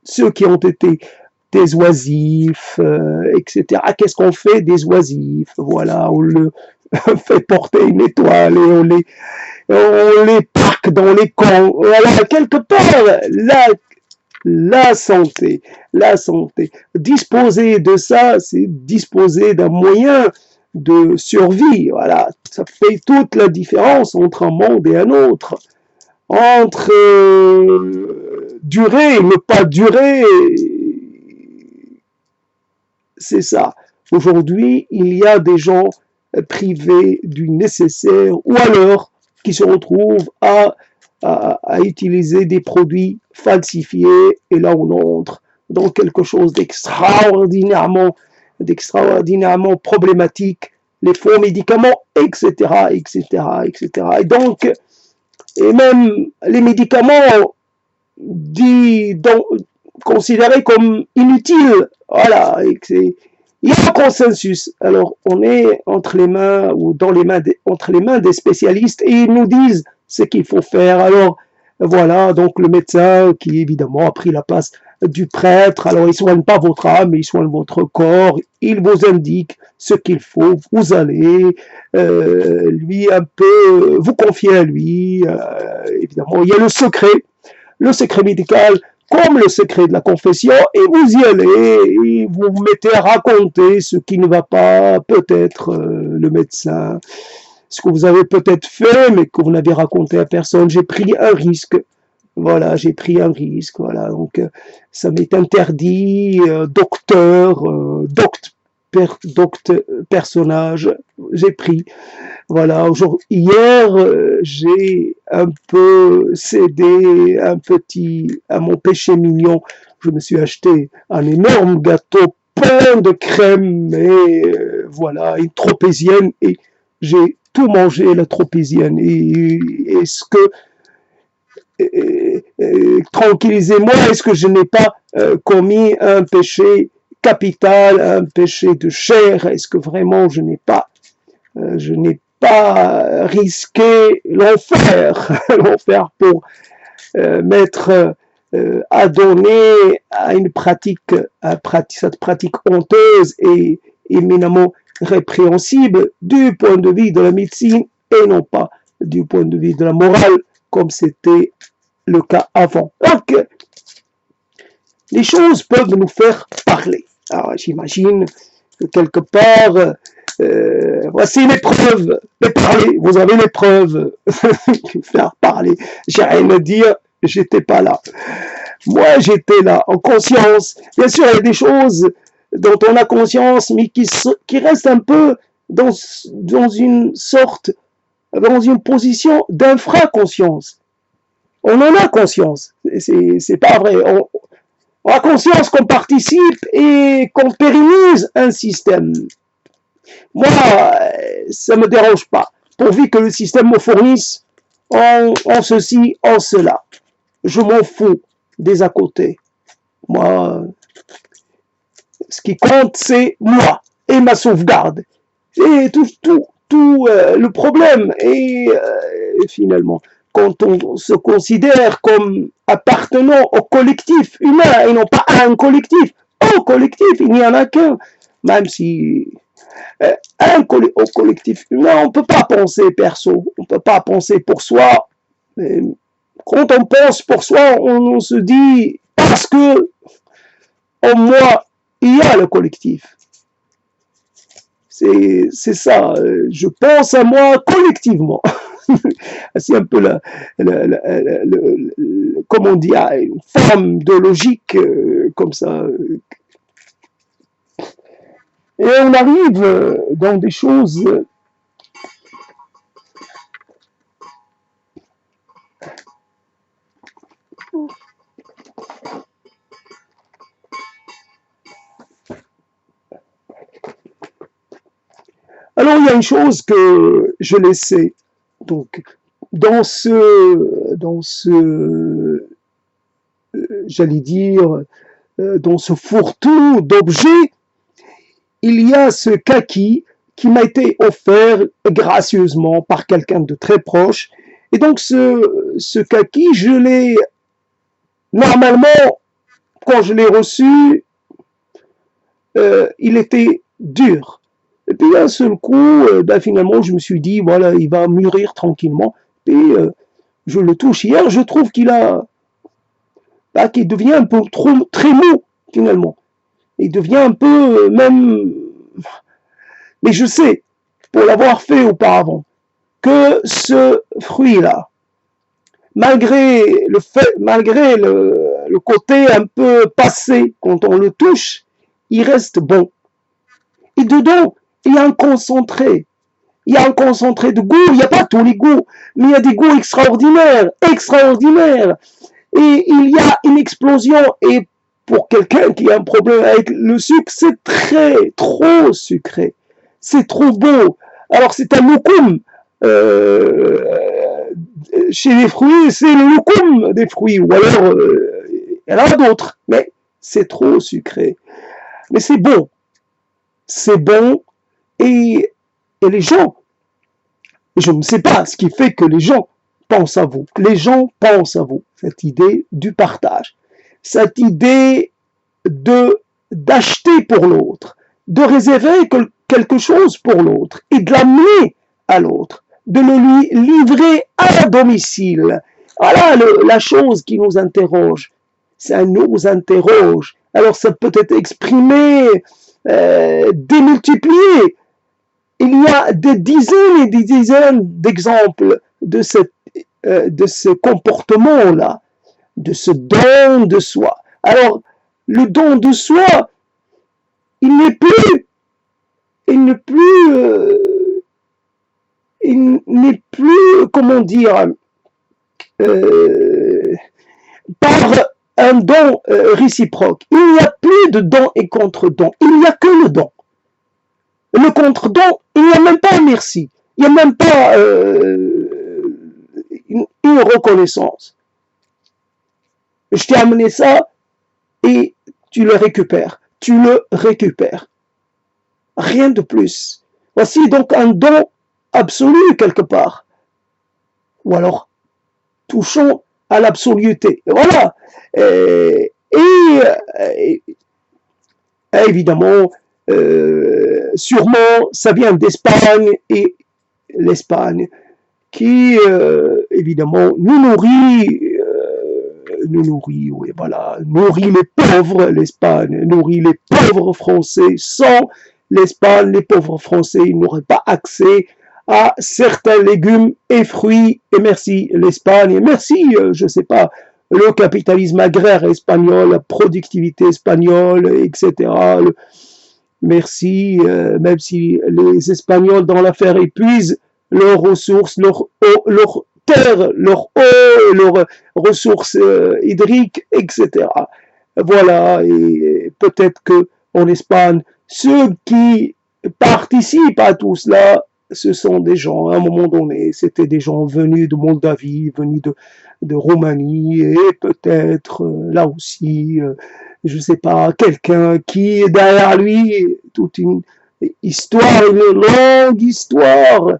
ceux qui ont été des oisifs, etc. Qu'est-ce qu'on fait des oisifs? Voilà, on le fait porter une étoile et on les parque dans les camps. Voilà, quelque part, la santé. Disposer de ça, c'est disposer d'un moyen de survie. Voilà, ça fait toute la différence entre un monde et un autre. Entre durer et ne pas durer, c'est ça. Aujourd'hui, il y a des gens privés du nécessaire ou alors qui se retrouvent à utiliser des produits falsifiés, et là on entre dans quelque chose d'extraordinairement problématique, les faux médicaments, etc., etc., etc. Et donc, et même les médicaments considérés comme inutiles, voilà, il y a un consensus. Alors, on est entre les mains des spécialistes et ils nous disent ce qu'il faut faire. Alors, voilà, donc le médecin qui évidemment a pris la place du prêtre, alors il ne soigne pas votre âme, il soigne votre corps, il vous indique ce qu'il faut, vous allez lui un peu, vous confier à lui, évidemment, il y a le secret médical, comme le secret de la confession, et vous y allez, et vous vous mettez à raconter ce qui ne va pas, peut-être le médecin, ce que vous avez peut-être fait, mais que vous n'avez raconté à personne. J'ai pris un risque. Voilà, j'ai pris un risque. Voilà, donc ça m'est interdit. Personnage, j'ai pris. Voilà, hier, j'ai un peu cédé à mon péché mignon. Je me suis acheté un énorme gâteau plein de crème, et voilà, une tropézienne, et j'ai tout mangé, la tropézienne. Et est-ce que, tranquillisez-moi, est-ce que je n'ai pas commis un péché capital, un péché de chair? Est-ce que vraiment je n'ai pas risqué l'enfer, l'enfer pour mettre a donné à une pratique, cette pratique honteuse et éminemment répréhensible du point de vue de la médecine et non pas du point de vue de la morale, comme c'était le cas avant. Donc, les choses peuvent nous faire parler. Alors, j'imagine que quelque part, voici les preuves. Mais parlez, vous avez les preuves. Faire parler. J'ai rien à dire, j'étais pas là. Moi, j'étais là, en conscience. Bien sûr, il y a des choses dont on a conscience, mais qui restent un peu dans une sorte, dans une position d'infraconscience. On en a conscience. C'est pas vrai. On a conscience qu'on participe et qu'on pérennise un système. Moi, ça me dérange pas, pourvu que le système me fournisse en ceci, en cela. Je m'en fous des à côté. Moi, ce qui compte, c'est moi et ma sauvegarde. Et tout le problème. Et finalement, quand on se considère comme appartenant au collectif humain et non pas à un collectif, au collectif, il n'y en a qu'un. Même si au collectif humain, on ne peut pas penser perso, on ne peut pas penser pour soi. Mais quand on pense pour soi, on se dit parce que en moi, il y a le collectif. C'est ça, je pense à moi collectivement. C'est un peu comme on dit, une forme de logique comme ça. Et on arrive dans des choses alors il y a une chose que je laissais donc dans ce j'allais dire dans ce fourre-tout d'objets, il y a ce kaki qui m'a été offert gracieusement par quelqu'un de très proche. Et donc ce kaki, je l'ai normalement, quand je l'ai reçu, il était dur. Et puis d'un seul coup, finalement, je me suis dit, voilà, il va mûrir tranquillement. Et je le touche hier, je trouve qu'il devient un peu trop très mou finalement. Il devient un peu même. Mais je sais, pour l'avoir fait auparavant, que ce fruit-là, malgré le côté un peu passé quand on le touche, il reste bon. Et dedans, il y a un concentré. Il y a un concentré de goût. Il n'y a pas tous les goûts, mais il y a des goûts extraordinaires, extraordinaires. Et il y a une explosion. Et pour quelqu'un qui a un problème avec le sucre, c'est trop sucré. C'est trop beau. Alors c'est un loukoum. Chez les fruits, c'est le loukoum des fruits. Ou alors, il y en a d'autres. Mais c'est trop sucré. Mais c'est bon. C'est bon. Et les gens, je ne sais pas ce qui fait que les gens pensent à vous. Les gens pensent à vous. Cette idée du partage. Cette idée d'acheter pour l'autre. De réserver quelque chose pour l'autre. Et de l'amener à l'autre. De le lui livrer à domicile. Voilà la chose qui nous interroge. Ça nous interroge. Alors ça peut être exprimé, démultiplié. Il y a des dizaines et des dizaines d'exemples de ce comportement-là, de ce don de soi. Alors, le don de soi, il n'est plus, comment dire, par un don réciproque. Il n'y a plus de don et contre-don. Il n'y a que le don. Le contre-don, il n'y a même pas un merci. Il n'y a même pas une reconnaissance. Je t'ai amené ça et tu le récupères. Tu le récupères. Rien de plus. Voici donc un don absolu quelque part. Ou alors, touchons à l'absoluité. Voilà. Et évidemment, sûrement, ça vient d'Espagne, et l'Espagne qui, évidemment, oui, voilà, nourrit les pauvres, l'Espagne nourrit les pauvres Français. Sans l'Espagne, les pauvres Français n'auraient pas accès à certains légumes et fruits. Et merci l'Espagne, et merci, je ne sais pas, le capitalisme agraire espagnol, la productivité espagnole, etc. Merci, même si les Espagnols dans l'affaire épuisent leurs ressources, leur terre, leur eau, leurs ressources hydriques, etc. Voilà, et peut-être qu'en Espagne, ceux qui participent à tout cela, ce sont des gens, à un moment donné, c'était des gens venus de Moldavie, venus de Roumanie, et peut-être là aussi, je ne sais pas, quelqu'un qui est derrière lui toute une histoire, une longue histoire,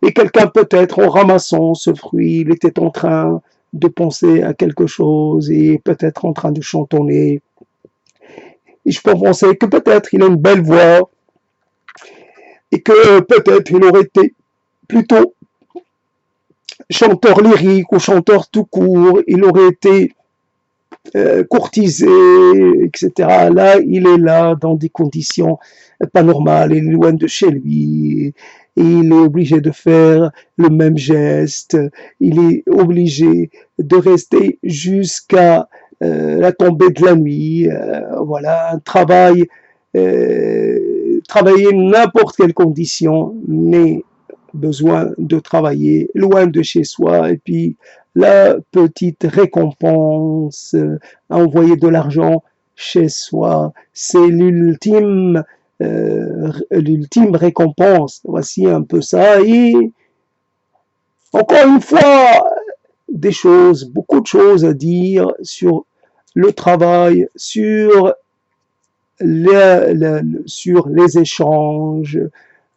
et quelqu'un peut-être en ramassant ce fruit, il était en train de penser à quelque chose et peut-être en train de chantonner. Et je peux penser que peut-être il a une belle voix et que peut-être il aurait été plutôt chanteur lyrique ou chanteur tout court, il aurait été courtisé, etc. Là, il est là dans des conditions pas normales, il est loin de chez lui, et il est obligé de faire le même geste, il est obligé de rester jusqu'à la tombée de la nuit, voilà, un travail, travailler n'importe quelle condition, mais besoin de travailler loin de chez soi, et puis la petite récompense, envoyer de l'argent chez soi, c'est l'ultime récompense. Voici un peu ça. Et encore une fois, beaucoup de choses à dire sur le travail, sur les échanges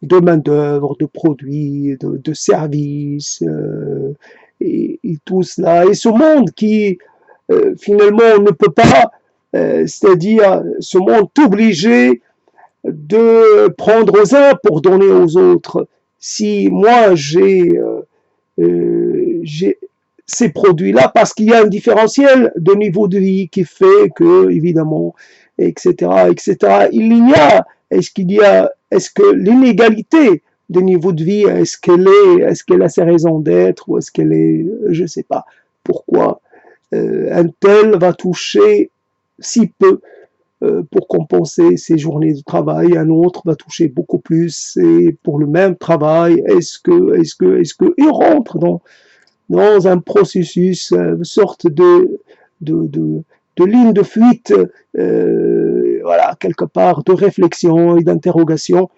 de main-d'œuvre, de produits, de services, et tout cela. Et ce monde qui, finalement, ne peut pas, c'est-à-dire ce monde obligé de prendre aux uns pour donner aux autres. Si moi j'ai ces produits-là, parce qu'il y a un différentiel de niveau de vie qui fait que, évidemment, etc., etc., est-ce que l'inégalité de niveau de vie, est-ce qu'elle a ses raisons d'être, ou est-ce qu'elle est, je ne sais pas pourquoi, un tel va toucher si peu pour compenser ses journées de travail, un autre va toucher beaucoup plus, et pour le même travail, est-ce que il rentre dans un processus, une sorte de ligne de fuite, voilà, quelque part, de réflexion et d'interrogation.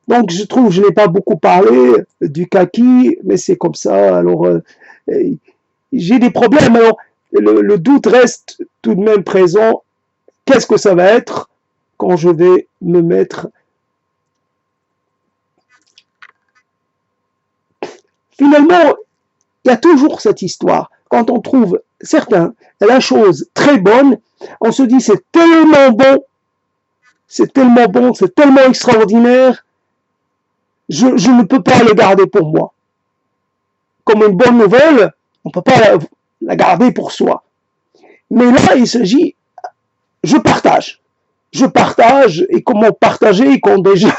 Donc, je trouve, je n'ai pas beaucoup parlé du kaki, mais c'est comme ça. Alors, j'ai des problèmes. Alors, le doute reste tout de même présent. Qu'est-ce que ça va être quand je vais me mettre... Finalement, il y a toujours cette histoire. Quand on trouve la chose très bonne, on se dit c'est tellement bon, c'est tellement extraordinaire, je ne peux pas le garder pour moi. Comme une bonne nouvelle, on ne peut pas la garder pour soi. Mais là, il s'agit, je partage, et comment partager quand déjà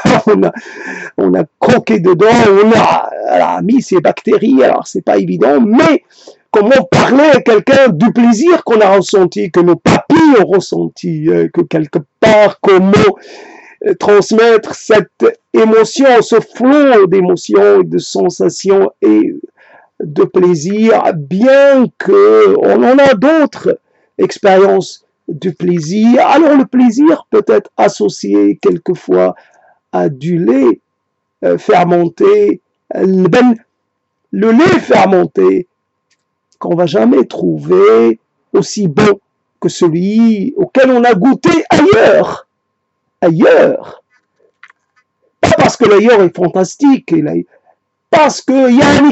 on a croqué dedans, on a mis ces bactéries, alors c'est pas évident, mais comment parler à quelqu'un du plaisir qu'on a ressenti, que nos papilles ont ressenti, que quelque part, comment transmettre cette émotion, ce flot d'émotions, de sensations et de plaisir, bien qu'on en a d'autres expériences du plaisir. Alors le plaisir peut être associé quelquefois à du lait fermenté, le lait fermenté qu'on va jamais trouver aussi bon que celui auquel on a goûté ailleurs. Pas parce que l'ailleurs est fantastique, parce qu'il y a un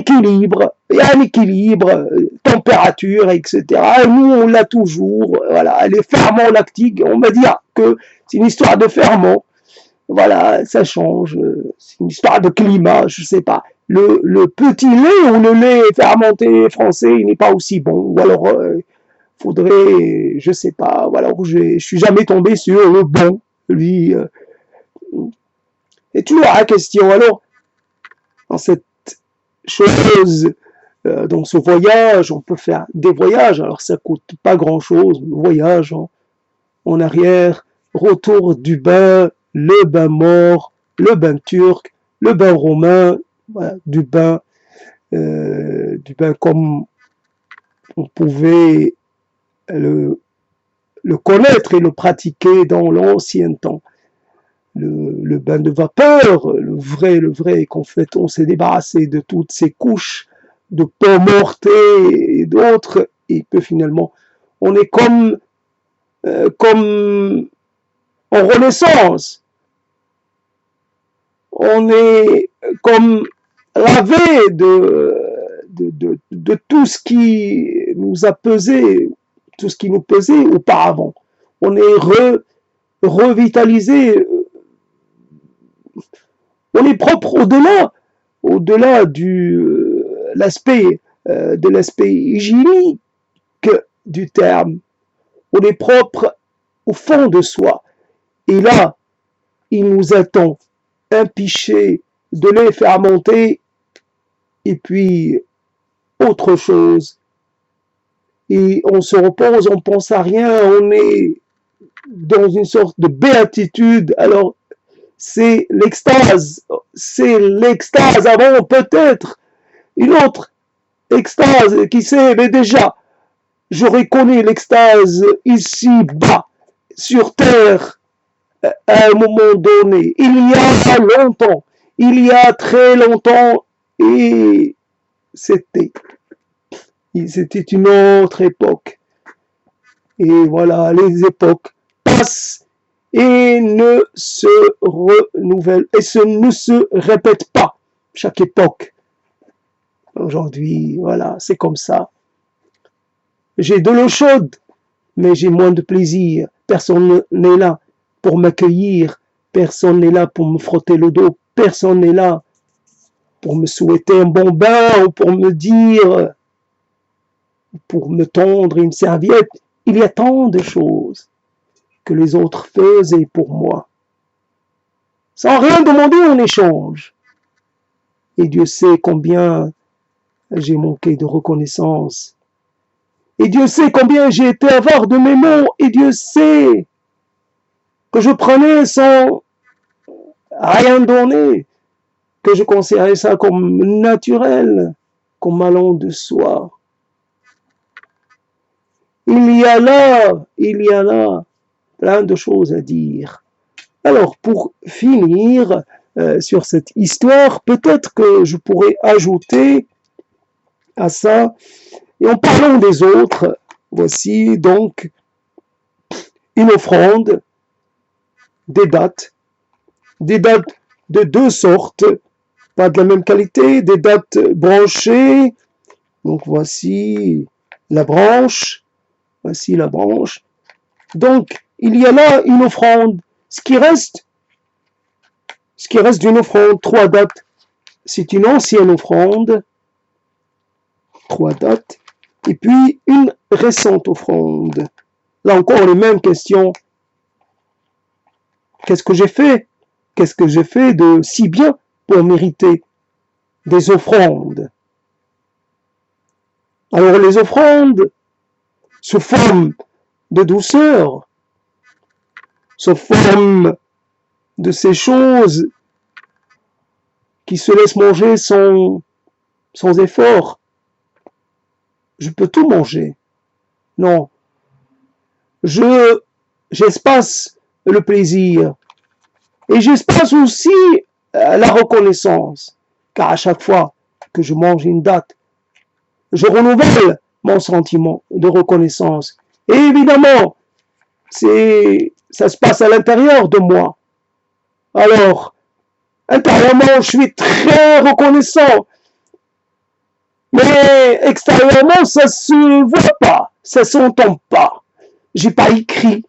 équilibre, température, etc. Et nous, on l'a toujours, voilà, les ferments lactiques, on va dire que c'est une histoire de ferments, voilà, ça change, c'est une histoire de climat, je sais pas. Le petit lait ou le lait fermenté français, il n'est pas aussi bon, ou alors faudrait, je sais pas, voilà, je suis jamais tombé sur le bon, lui. Et toujours la question, alors, dans cette chose, dans ce voyage, on peut faire des voyages, alors ça coûte pas grand chose, le voyage en arrière, retour du bain, le bain mort, le bain turc, le bain romain, voilà, du bain comme on pouvait le connaître et le pratiquer dans l'ancien temps. Le bain de vapeur, le vrai, qu'en fait on s'est débarrassé de toutes ces couches de peau morte et d'autres, et que finalement on est comme en renaissance, on est comme lavé de tout ce qui nous a pesé, tout ce qui nous pesait auparavant. On est revitalisé, on est propre au-delà de l'aspect hygiénique du terme. On est propre au fond de soi. Et là, il nous attend un pichet de lait fermenté et puis autre chose. Et on se repose, on pense à rien, on est dans une sorte de béatitude. Alors, c'est l'extase avant peut-être une autre extase, qui sait, mais déjà, j'aurais connu l'extase ici-bas, sur terre, à un moment donné, il y a longtemps, il y a très longtemps, et c'était une autre époque. Et voilà, les époques passent et ne se renouvellent, et ne se répètent pas, chaque époque. Aujourd'hui, voilà, c'est comme ça. J'ai de l'eau chaude, mais j'ai moins de plaisir. Personne n'est là pour m'accueillir, personne n'est là pour me frotter le dos, personne n'est là pour me souhaiter un bon bain ou pour me dire, pour me tendre une serviette. Il y a tant de choses que les autres faisaient pour moi, sans rien demander en échange. Et Dieu sait combien j'ai manqué de reconnaissance. Et Dieu sait combien j'ai été avare de mes mots. Et Dieu sait que je prenais sans rien donner, que je considérais ça comme naturel, comme allant de soi. Il y a là plein de choses à dire. Alors, pour finir sur cette histoire, peut-être que je pourrais ajouter à ça, et en parlant des autres, voici donc une offrande, des dates de deux sortes, pas de la même qualité, des dates branchées. Donc voici la branche. Donc il y a là une offrande. Ce qui reste d'une offrande, 3 dates. C'est une ancienne offrande, 3 dates, et puis une récente offrande. Là encore les mêmes questions. Qu'est-ce que j'ai fait? Qu'est-ce que j'ai fait de si bien pour mériter des offrandes? Alors les offrandes, sous forme de douceur, sous forme de ces choses qui se laissent manger sans effort. Je peux tout manger. Non. J'espace le plaisir. Et j'espace aussi la reconnaissance. Car à chaque fois que je mange une date, je renouvelle mon sentiment de reconnaissance. Et évidemment, ça se passe à l'intérieur de moi. Alors, intérieurement, je suis très reconnaissant. Mais extérieurement, ça se voit pas, ça s'entend pas. J'ai pas écrit,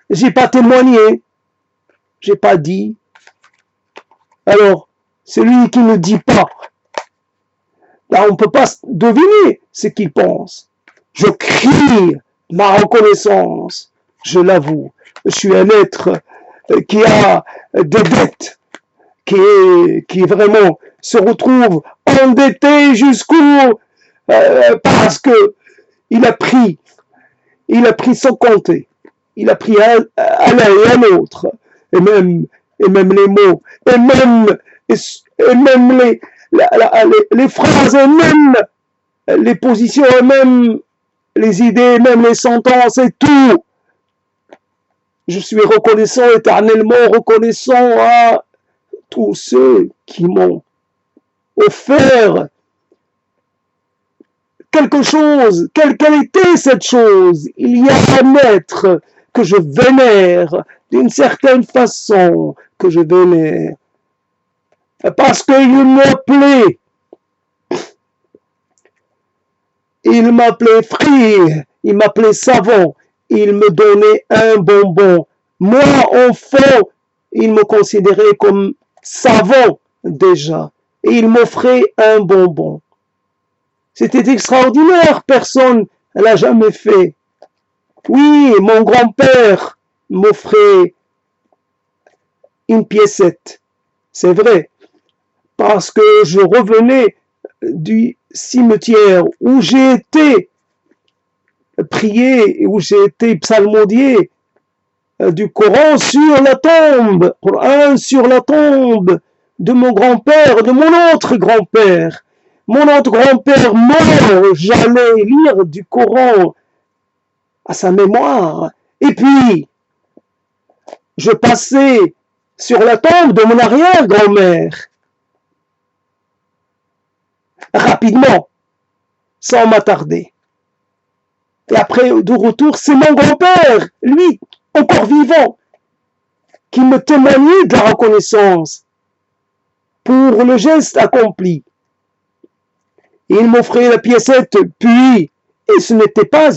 j'ai pas témoigné, j'ai pas dit. Alors, celui qui ne dit pas, là, on ne peut pas deviner ce qu'il pense. Je crie ma reconnaissance, je l'avoue. Je suis un être qui a des dettes, qui vraiment se retrouve endetté jusqu'au parce que il a pris sans compter, il a pris à l'un et à l'autre, et même les mots, et même les phrases, et même les positions, et même les idées, même les sentences, et tout. Je suis reconnaissant, éternellement reconnaissant à tous ceux qui m'ont offert quelque chose. Quelle était cette chose? Il y a un être que je vénère d'une certaine façon, que je vénère. Parce qu'il m'appelait. Il m'appelait frère, il m'appelait savant, il me donnait un bonbon. Moi, enfant, il me considérait comme savant déjà, et il m'offrait un bonbon. C'était extraordinaire, personne ne l'a jamais fait. Oui, mon grand-père m'offrait une piécette, c'est vrai, parce que je revenais du cimetière où j'ai été prié, où j'ai été psalmodié du Coran sur la tombe, Coran sur la tombe de mon grand-père, de mon autre grand-père. Mon autre grand-père mort, j'allais lire du Coran à sa mémoire. Et puis, je passais sur la tombe de mon arrière-grand-mère. Rapidement, sans m'attarder. Et après, de retour, c'est mon grand-père, lui, encore vivant, qui me témoignait de la reconnaissance pour le geste accompli. Et il m'offrait la piécette, puis, et ce n'était pas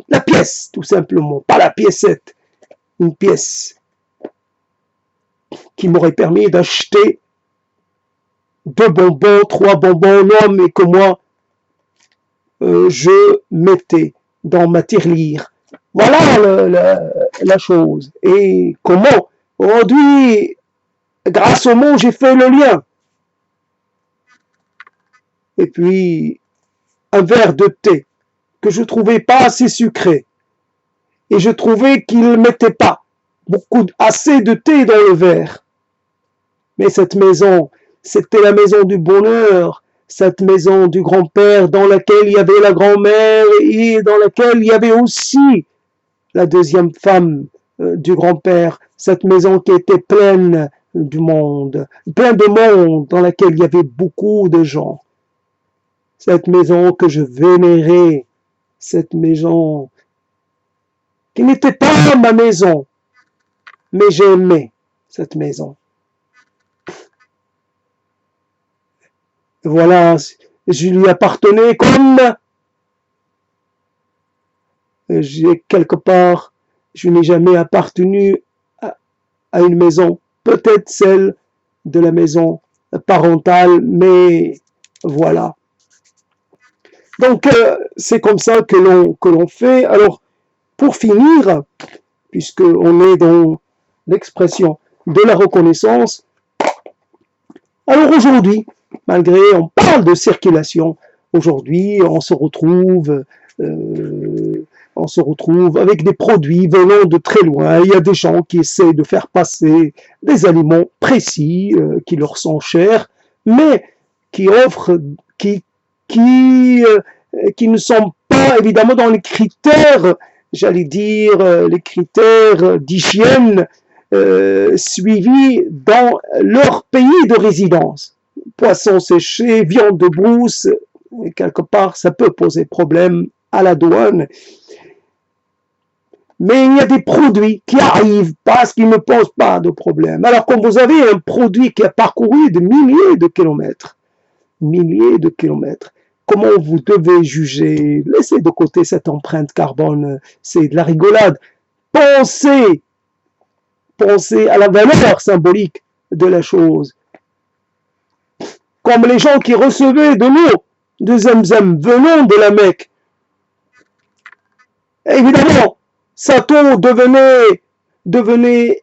la pièce, tout simplement, pas la piécette, une pièce qui m'aurait permis d'acheter 2 bonbons, 3 bonbons, non, mais que moi, je mettais dans ma tirelire. Voilà la chose. Et comment aujourd'hui, grâce au mot, j'ai fait le lien. Et puis, un verre de thé que je trouvais pas assez sucré. Et je trouvais qu'il ne mettait pas assez de thé dans le verre. Mais cette maison, c'était la maison du bonheur, cette maison du grand-père dans laquelle il y avait la grand-mère et dans laquelle il y avait aussi la deuxième femme du grand-père, cette maison qui était pleine du monde, plein de monde dans laquelle il y avait beaucoup de gens. Cette maison que je vénérais, cette maison qui n'était pas ma maison, mais j'aimais cette maison. Voilà, je lui appartenais comme quelque part, je n'ai jamais appartenu à une maison, peut-être celle de la maison parentale, mais voilà. Donc, c'est comme ça que l'on fait. Alors, pour finir, puisqu'on est dans l'expression de la reconnaissance, alors aujourd'hui, malgré, on parle de circulation, aujourd'hui, on se retrouve avec des produits venant de très loin. Il y a des gens qui essaient de faire passer des aliments précis qui leur sont chers, mais qui offrent, qui ne sont pas évidemment dans les critères, j'allais dire, les critères d'hygiène suivis dans leur pays de résidence. Poissons séchés, viande de brousse, quelque part, ça peut poser problème à la douane. Mais il y a des produits qui arrivent parce qu'ils ne posent pas de problème. Alors quand vous avez un produit qui a parcouru des milliers de kilomètres, comment vous devez juger. Laissez de côté cette empreinte carbone, c'est de la rigolade. Pensez à la valeur symbolique de la chose. Comme les gens qui recevaient de l'eau de Zamzam venant de la Mecque. Évidemment, cette eau devenait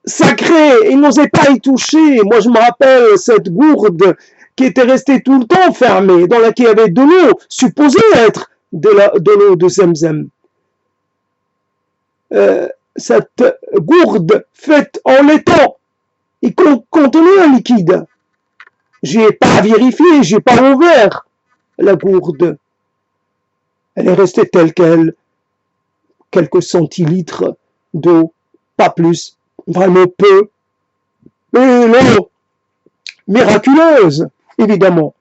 sacrée, ils n'osaient pas y toucher. Moi, je me rappelle cette gourde qui était restée tout le temps fermée, dans laquelle il y avait de l'eau, supposée être de l'eau de Zamzam. Cette gourde faite en laiton, il contenait un liquide. J'ai pas vérifié, j'ai pas ouvert la gourde. Elle est restée telle qu'elle, quelques centilitres d'eau, pas plus, vraiment peu. Mais l'eau miraculeuse, évidemment.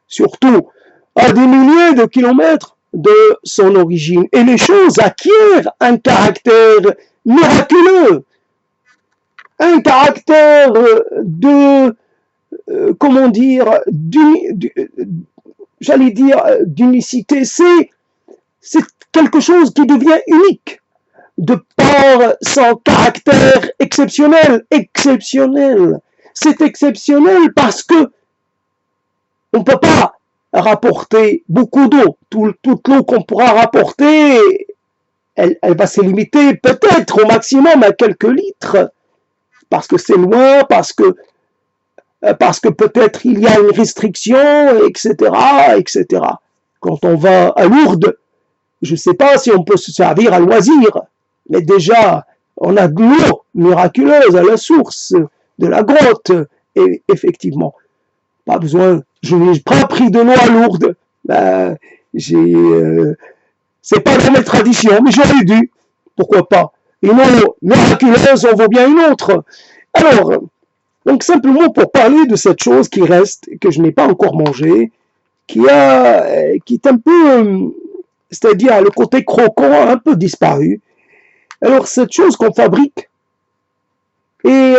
Surtout à des milliers de kilomètres de son origine. Et les choses acquièrent un caractère miraculeux, un caractère de, comment dire, j'allais dire d'unicité. C'est quelque chose qui devient unique de par son caractère exceptionnel. C'est exceptionnel parce que on ne peut pas rapporter beaucoup d'eau. Toute l'eau qu'on pourra rapporter, elle va se limiter peut-être au maximum à quelques litres, parce que c'est loin, parce que peut-être il y a une restriction, etc., etc. Quand on va à Lourdes, je ne sais pas si on peut se servir à loisir, mais déjà, on a de l'eau miraculeuse à la source de la grotte, et effectivement, pas besoin, je n'ai pas pris de l'eau à Lourdes, c'est pas dans mes traditions, mais j'aurais dû, pourquoi pas. Une eau miraculeuse, on vaut bien une autre. Alors, donc simplement pour parler de cette chose qui reste, que je n'ai pas encore mangée, qui est un peu, c'est-à-dire le côté croquant a un peu disparu. Alors cette chose qu'on fabrique est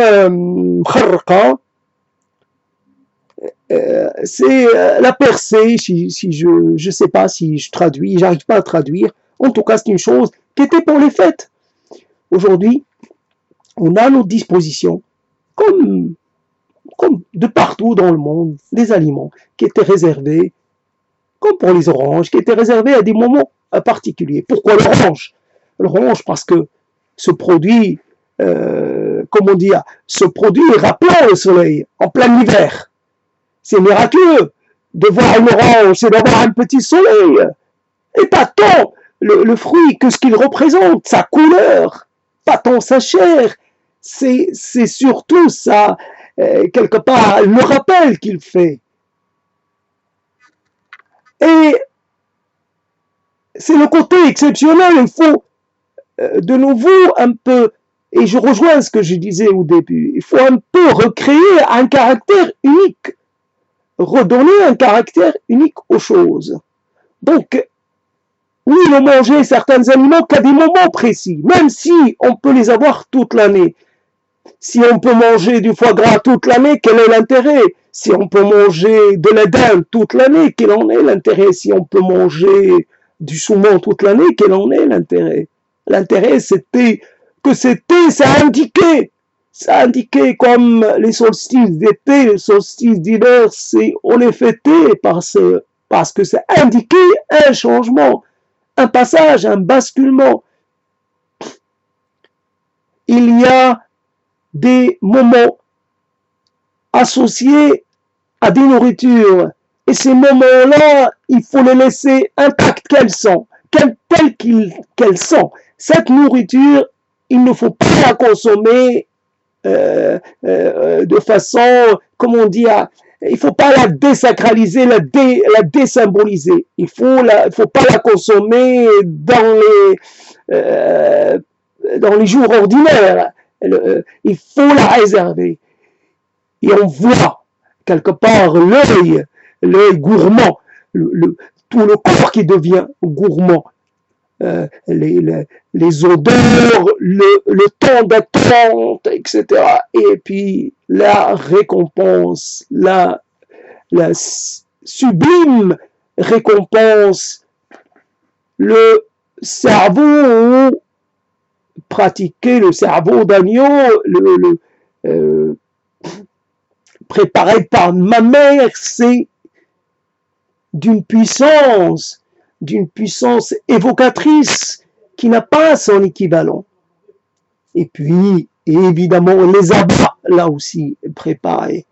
c'est la percée, si je sais pas si je traduis, j'arrive pas à traduire. En tout cas, c'est une chose qui était pour les fêtes. Aujourd'hui, on a à notre disposition, comme de partout dans le monde, des aliments qui étaient réservés, comme pour les oranges, qui étaient réservés à des moments particuliers. Pourquoi l'orange? L'orange parce que ce produit, comment dire, ce produit est rappelant au soleil, en plein hiver. C'est miraculeux de voir une orange, c'est d'avoir un petit soleil. Et pas tant le fruit que ce qu'il représente, sa couleur, pas tant sa chair. C'est surtout ça, quelque part, le rappel qu'il fait. Et c'est le côté exceptionnel, il faut de nouveau un peu, et je rejoins ce que je disais au début, il faut un peu recréer un caractère unique, redonner un caractère unique aux choses. Donc, oui, on manger certains aliments qu'à des moments précis, même si on peut les avoir toute l'année. Si on peut manger du foie gras toute l'année, quel est l'intérêt? Si on peut manger de la dinde toute l'année, quel en est l'intérêt? Si on peut manger du saumon toute l'année, quel en est l'intérêt? L'intérêt, c'était que ça indiquait comme les solstices d'été, les solstices d'hiver, on les fêtait parce que ça indiquait un changement, un passage, un basculement. Il y a des moments associés à des nourritures. Et ces moments-là, il faut les laisser intactes qu'elles sont, telles qu'elles sont. Cette nourriture, il ne faut pas la consommer de façon, comment on dit, il ne faut pas la désacraliser, la désymboliser. Il ne faut pas la consommer dans les jours ordinaires. Il faut la réserver. Et on voit quelque part l'œil gourmand, tout le corps qui devient gourmand. Les odeurs, le temps d'attente, etc. Et puis la récompense, sublime récompense. Le cerveau pratiqué, le cerveau d'agneau, préparé par ma mère, c'est d'une puissance évocatrice qui n'a pas son équivalent. Et puis, évidemment, les abats, là aussi, préparés.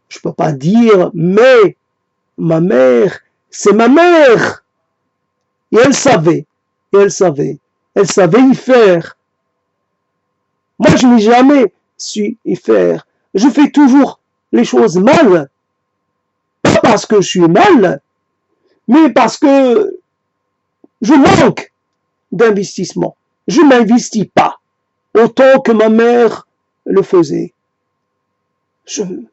Je ne peux pas dire, mais ma mère, c'est ma mère. Et elle savait y faire. Moi, je n'ai jamais su y faire. Je fais toujours les choses mal. Pas parce que je suis mal, mais parce que je manque d'investissement. Je ne m'investis pas autant que ma mère le faisait. Il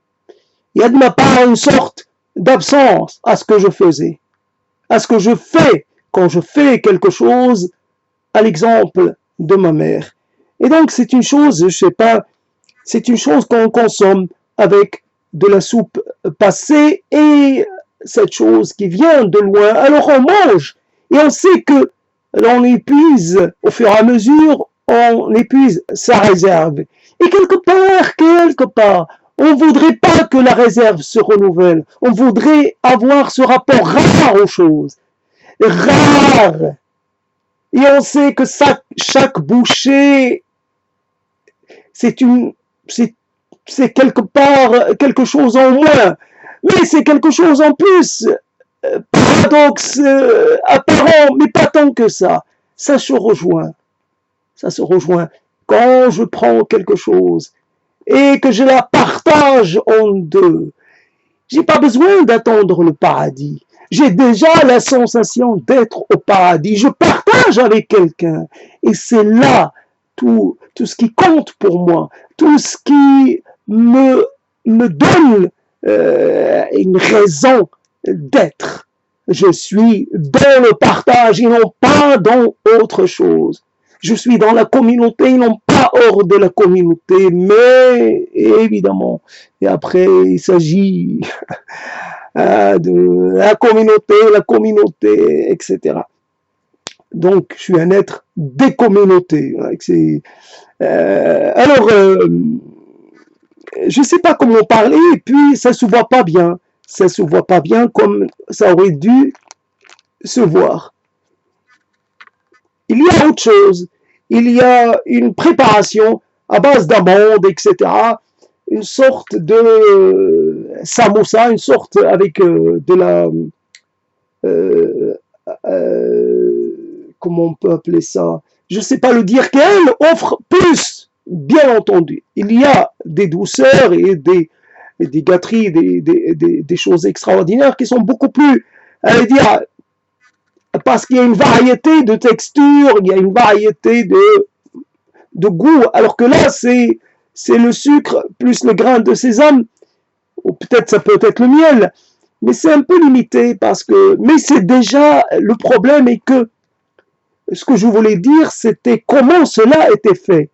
y a de ma part une sorte d'absence à ce que je faisais, à ce que je fais quand je fais quelque chose à l'exemple de ma mère. Et donc c'est une chose, je sais pas, c'est une chose qu'on consomme avec de la soupe passée et cette chose qui vient de loin. Alors on mange et on sait que l'on épuise au fur et à mesure, on épuise sa réserve. Et quelque part, on ne voudrait pas que la réserve se renouvelle. On voudrait avoir ce rapport rare aux choses. Rare. Et on sait que chaque bouchée, c'est quelque part quelque chose en moins. Mais c'est quelque chose en plus. Paradoxe apparent, mais pas tant que ça. Ça se rejoint. Quand je prends quelque chose et que je la partage en deux. J'ai pas besoin d'attendre le paradis. J'ai déjà la sensation d'être au paradis. Je partage avec quelqu'un. Et c'est là tout ce qui compte pour moi. Tout ce qui me donne une raison d'être. Je suis dans le partage et non pas dans autre chose. Je suis dans la communauté et non pas hors de la communauté, mais évidemment, et après il s'agit de la communauté, etc. Donc, je suis un être des communautés. Alors, je ne sais pas comment parler, et puis ça ne se voit pas bien. Ça ne se voit pas bien comme ça aurait dû se voir. Il y a autre chose. Il y a une préparation à base d'amandes, etc. Une sorte de samosa, une sorte avec de la... comment on peut appeler ça? Je ne sais pas le dire, qu'elle offre plus, bien entendu. Il y a des douceurs et des gâteries, des choses extraordinaires qui sont beaucoup plus, allez dire, parce qu'il y a une variété de textures, il y a une variété de goût, alors que là, c'est le sucre plus le grain de sésame, ou peut-être ça peut être le miel, mais c'est un peu limité parce que, mais c'est déjà, le problème est que, ce que je voulais dire, c'était comment cela était fait.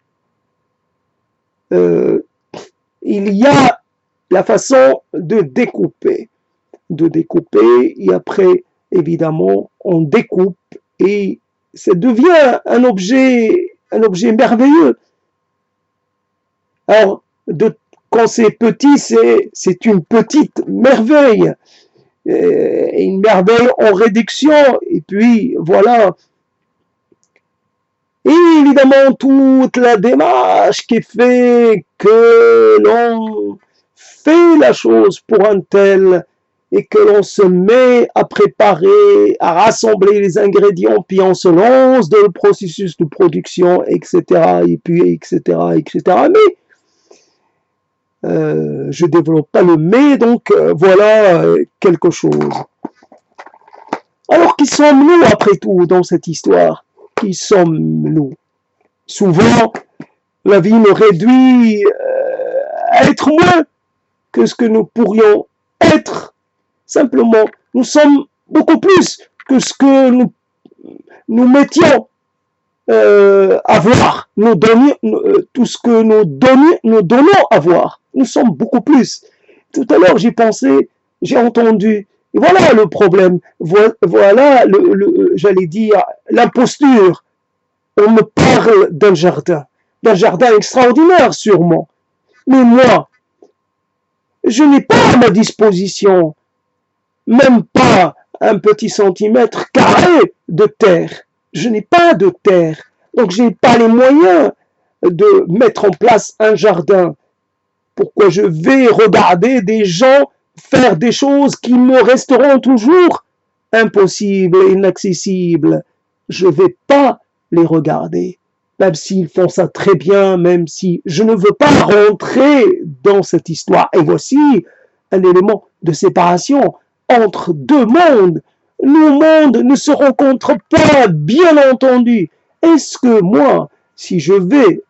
Il y a la façon de découper, et après, évidemment, on découpe et ça devient un objet merveilleux. Alors, quand c'est petit, c'est une petite merveille, et une merveille en réduction, et puis voilà. Et évidemment, toute la démarche qui fait que l'on fait la chose pour un tel, et que l'on se met à préparer, à rassembler les ingrédients, puis on se lance dans le processus de production, etc., et puis, etc., etc. Mais, je développe pas le mais, donc voilà quelque chose. Alors, qui sommes-nous après tout dans cette histoire? Qui sommes-nous? Souvent, la vie nous réduit à être moins que ce que nous pourrions être. Simplement, nous sommes beaucoup plus que ce que nous mettions à voir, tout ce que nous donnons à voir. Nous sommes beaucoup plus. Tout à l'heure, j'ai entendu Et voilà le problème, voilà, j'allais dire, l'imposture. On me parle d'un jardin extraordinaire sûrement. Mais moi, je n'ai pas à ma disposition, même pas un petit centimètre carré de terre. Je n'ai pas de terre, donc je n'ai pas les moyens de mettre en place un jardin. Pourquoi je vais regarder des gens faire des choses qui me resteront toujours impossibles et inaccessibles? Je ne vais pas les regarder, même s'ils font ça très bien, même si je ne veux pas rentrer dans cette histoire. Et voici un élément de séparation entre deux mondes. Nos mondes ne se rencontrent pas, bien entendu. Est-ce que moi, si je vais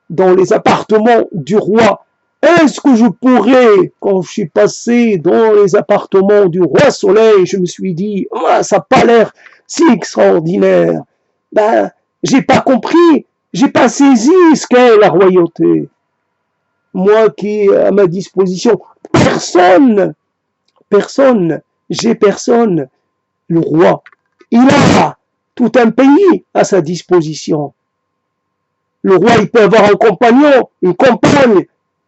dans les appartements du roi, est-ce que je pourrais, quand je suis passé dans les appartements du roi Soleil, je me suis dit, ah, ça n'a pas l'air si extraordinaire. Ben, j'ai pas compris, j'ai pas saisi ce qu'est la royauté. Moi qui ai à ma disposition personne, j'ai personne. Le roi, il a tout un pays à sa disposition. Le roi, il peut avoir un compagnon, une compagne,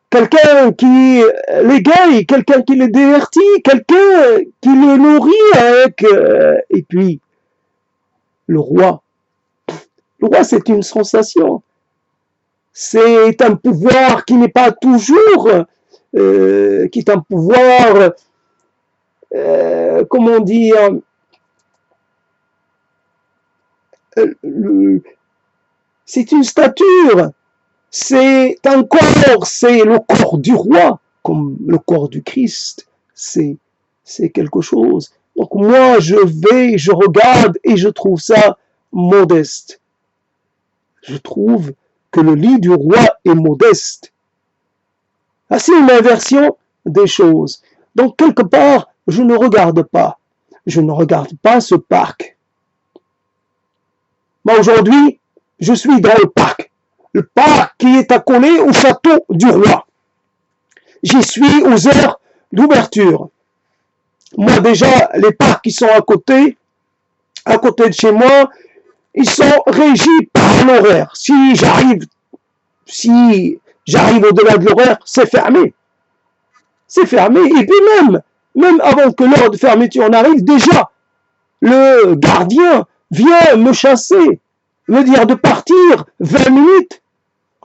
quelqu'un qui l'égaye, quelqu'un qui les divertit, quelqu'un qui les nourrit avec... et puis, le roi, c'est une sensation. C'est un pouvoir qui n'est pas toujours... qui est un pouvoir... comment dire... c'est une stature. C'est un corps, c'est le corps du roi, comme le corps du Christ. C'est quelque chose. Donc moi, je regarde et je trouve ça modeste. Je trouve que le lit du roi est modeste. Ah, c'est une inversion des choses. Donc quelque part, je ne regarde pas. Je ne regarde pas ce parc. Moi aujourd'hui, je suis dans le parc. Le parc qui est accolé au château du roi. J'y suis aux heures d'ouverture. Moi déjà, les parcs qui sont à côté de chez moi, ils sont régis par l'horaire. Si j'arrive au-delà de l'horaire, c'est fermé. C'est fermé. Et puis même avant que l'heure de fermeture n'arrive, déjà, le gardien vient me chasser, me dire de partir 20 minutes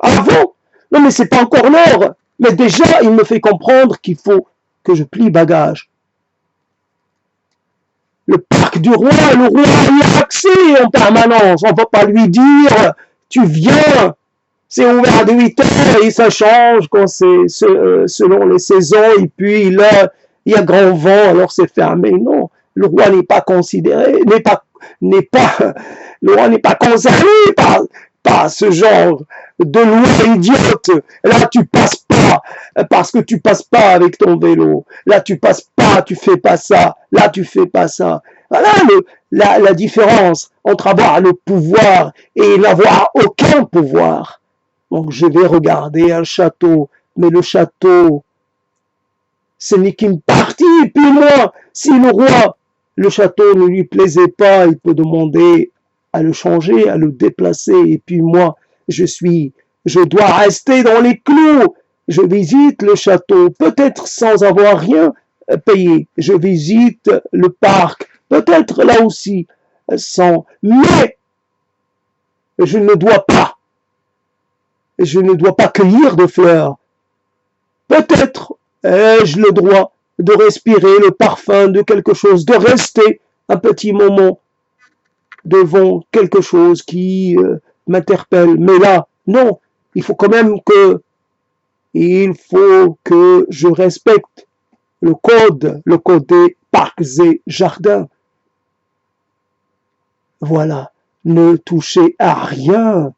avant. Non, mais c'est pas encore l'heure. Mais déjà, il me fait comprendre qu'il faut que je plie bagage. Le parc du roi, le roi y a accès en permanence. On ne va pas lui dire, tu viens, c'est ouvert de 8 heures et ça change quand c'est selon les saisons. Et puis là, il y a grand vent, alors c'est fermé. Non, le roi n'est pas considéré, le roi n'est pas concerné par ce genre de loi idiote. Là, tu passes pas parce que tu passes pas avec ton vélo. Là, tu passes pas, tu fais pas ça. Là, tu fais pas ça. Voilà la différence entre avoir le pouvoir et n'avoir aucun pouvoir. Donc, je vais regarder un château, mais le château, ce n'est qu'une partie. Et puis moi, si le roi, le château ne lui plaisait pas, il peut demander à le changer, à le déplacer. Et puis moi, je dois rester dans les clous. Je visite le château, peut-être sans avoir rien payé. Je visite le parc, peut-être là aussi sans. Mais je ne dois pas cueillir de fleurs. Peut-être ai-je le droit de respirer le parfum de quelque chose, de rester un petit moment devant quelque chose qui m'interpelle. Mais là, non, il faut que je respecte le code des parcs et jardins. Voilà, ne touchez à rien.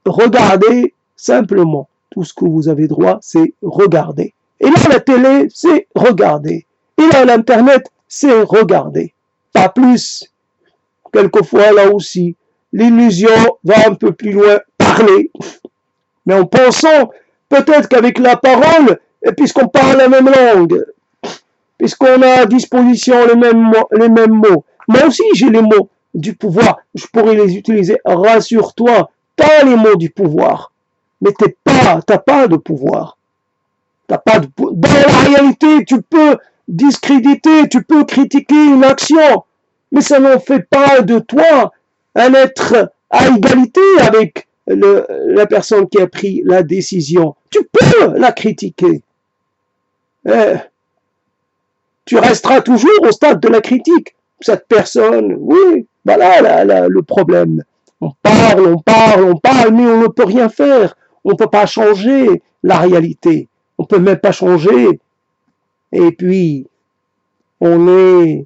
Regardez simplement. Tout ce que vous avez droit, c'est regarder. Et là, la télé, c'est regarder. Et là, l'Internet, c'est regarder. Pas plus. Quelquefois, là aussi, l'illusion va un peu plus loin, parler. Mais en pensant peut-être qu'avec la parole, puisqu'on parle la même langue, puisqu'on a à disposition les mêmes mots. Moi aussi, j'ai les mots du pouvoir. Je pourrais les utiliser. Rassure-toi, tu as les mots du pouvoir. Mais t'as pas de pouvoir. T'as pas de pouvoir. Dans la réalité, tu peux discréditer, tu peux critiquer une action. Mais ça n'en fait pas de toi un être à égalité avec la personne qui a pris la décision. Tu peux la critiquer. Tu resteras toujours au stade de la critique. Cette personne, oui, voilà le problème. On parle, mais on ne peut rien faire. On ne peut pas changer la réalité. On ne peut même pas changer. Et puis, on est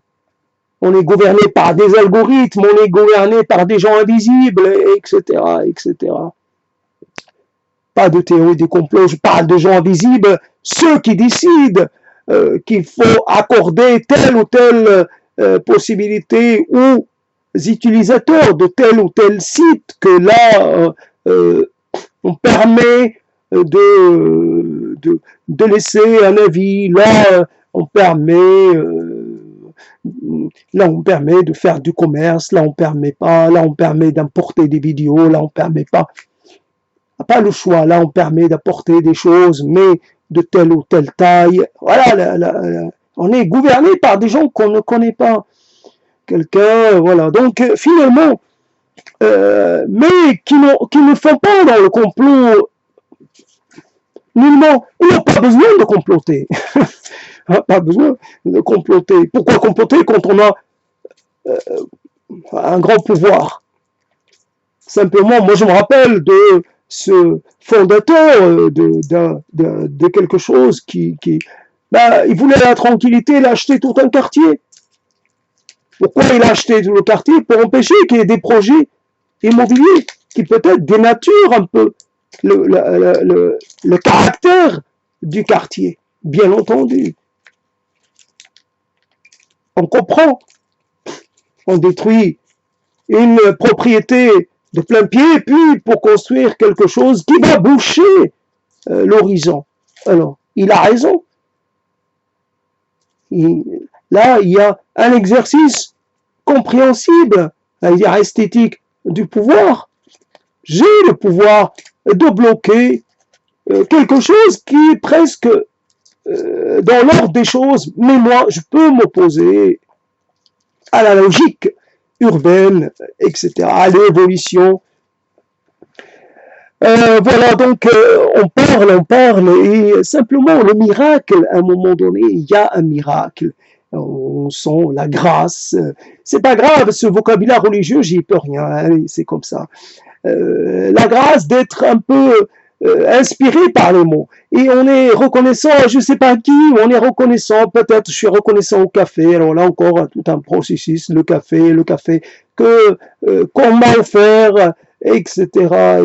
gouverné par des algorithmes, on est gouverné par des gens invisibles, etc., etc. Pas de théorie du complot, je parle de gens invisibles, ceux qui décident qu'il faut accorder telle ou telle possibilité aux utilisateurs de tel ou tel site, que là, on permet de laisser un avis, là, on permet... Là, on permet de faire du commerce, là, on permet pas, là, on permet d'importer des vidéos, là, on permet pas. Pas le choix, là, on permet d'apporter des choses, mais de telle ou telle taille. Voilà, on est gouverné par des gens qu'on ne connaît pas. Quelqu'un, voilà. Donc, finalement, mais qui ne font pas dans le complot nullement. Ils n'ont pas besoin de comploter. Pas besoin de comploter. Pourquoi comploter quand on a un grand pouvoir? Simplement, moi je me rappelle de ce fondateur de quelque chose qui il voulait la tranquillité, il a acheté tout un quartier. Pourquoi il a acheté tout le quartier? Pour empêcher qu'il y ait des projets immobiliers qui peut-être dénaturent un peu le caractère du quartier, bien entendu. On comprend. On détruit une propriété de plein pied, puis pour construire quelque chose qui va boucher l'horizon. Alors, il a raison. Là, il y a un exercice compréhensible, c'est-à-dire esthétique du pouvoir. J'ai le pouvoir de bloquer quelque chose qui est presque dans l'ordre des choses, mais moi, je peux m'opposer à la logique urbaine, etc., à l'évolution. Voilà, donc on parle, et simplement le miracle, à un moment donné, il y a un miracle. On sent la grâce. C'est pas grave, ce vocabulaire religieux, j'y peux rien, hein, c'est comme ça. La grâce d'être un peu inspiré par les mots. Et on est reconnaissant, je ne sais pas qui, on est reconnaissant, peut-être je suis reconnaissant au café, alors là encore tout un processus, le café que qu'on m'a offert, etc.,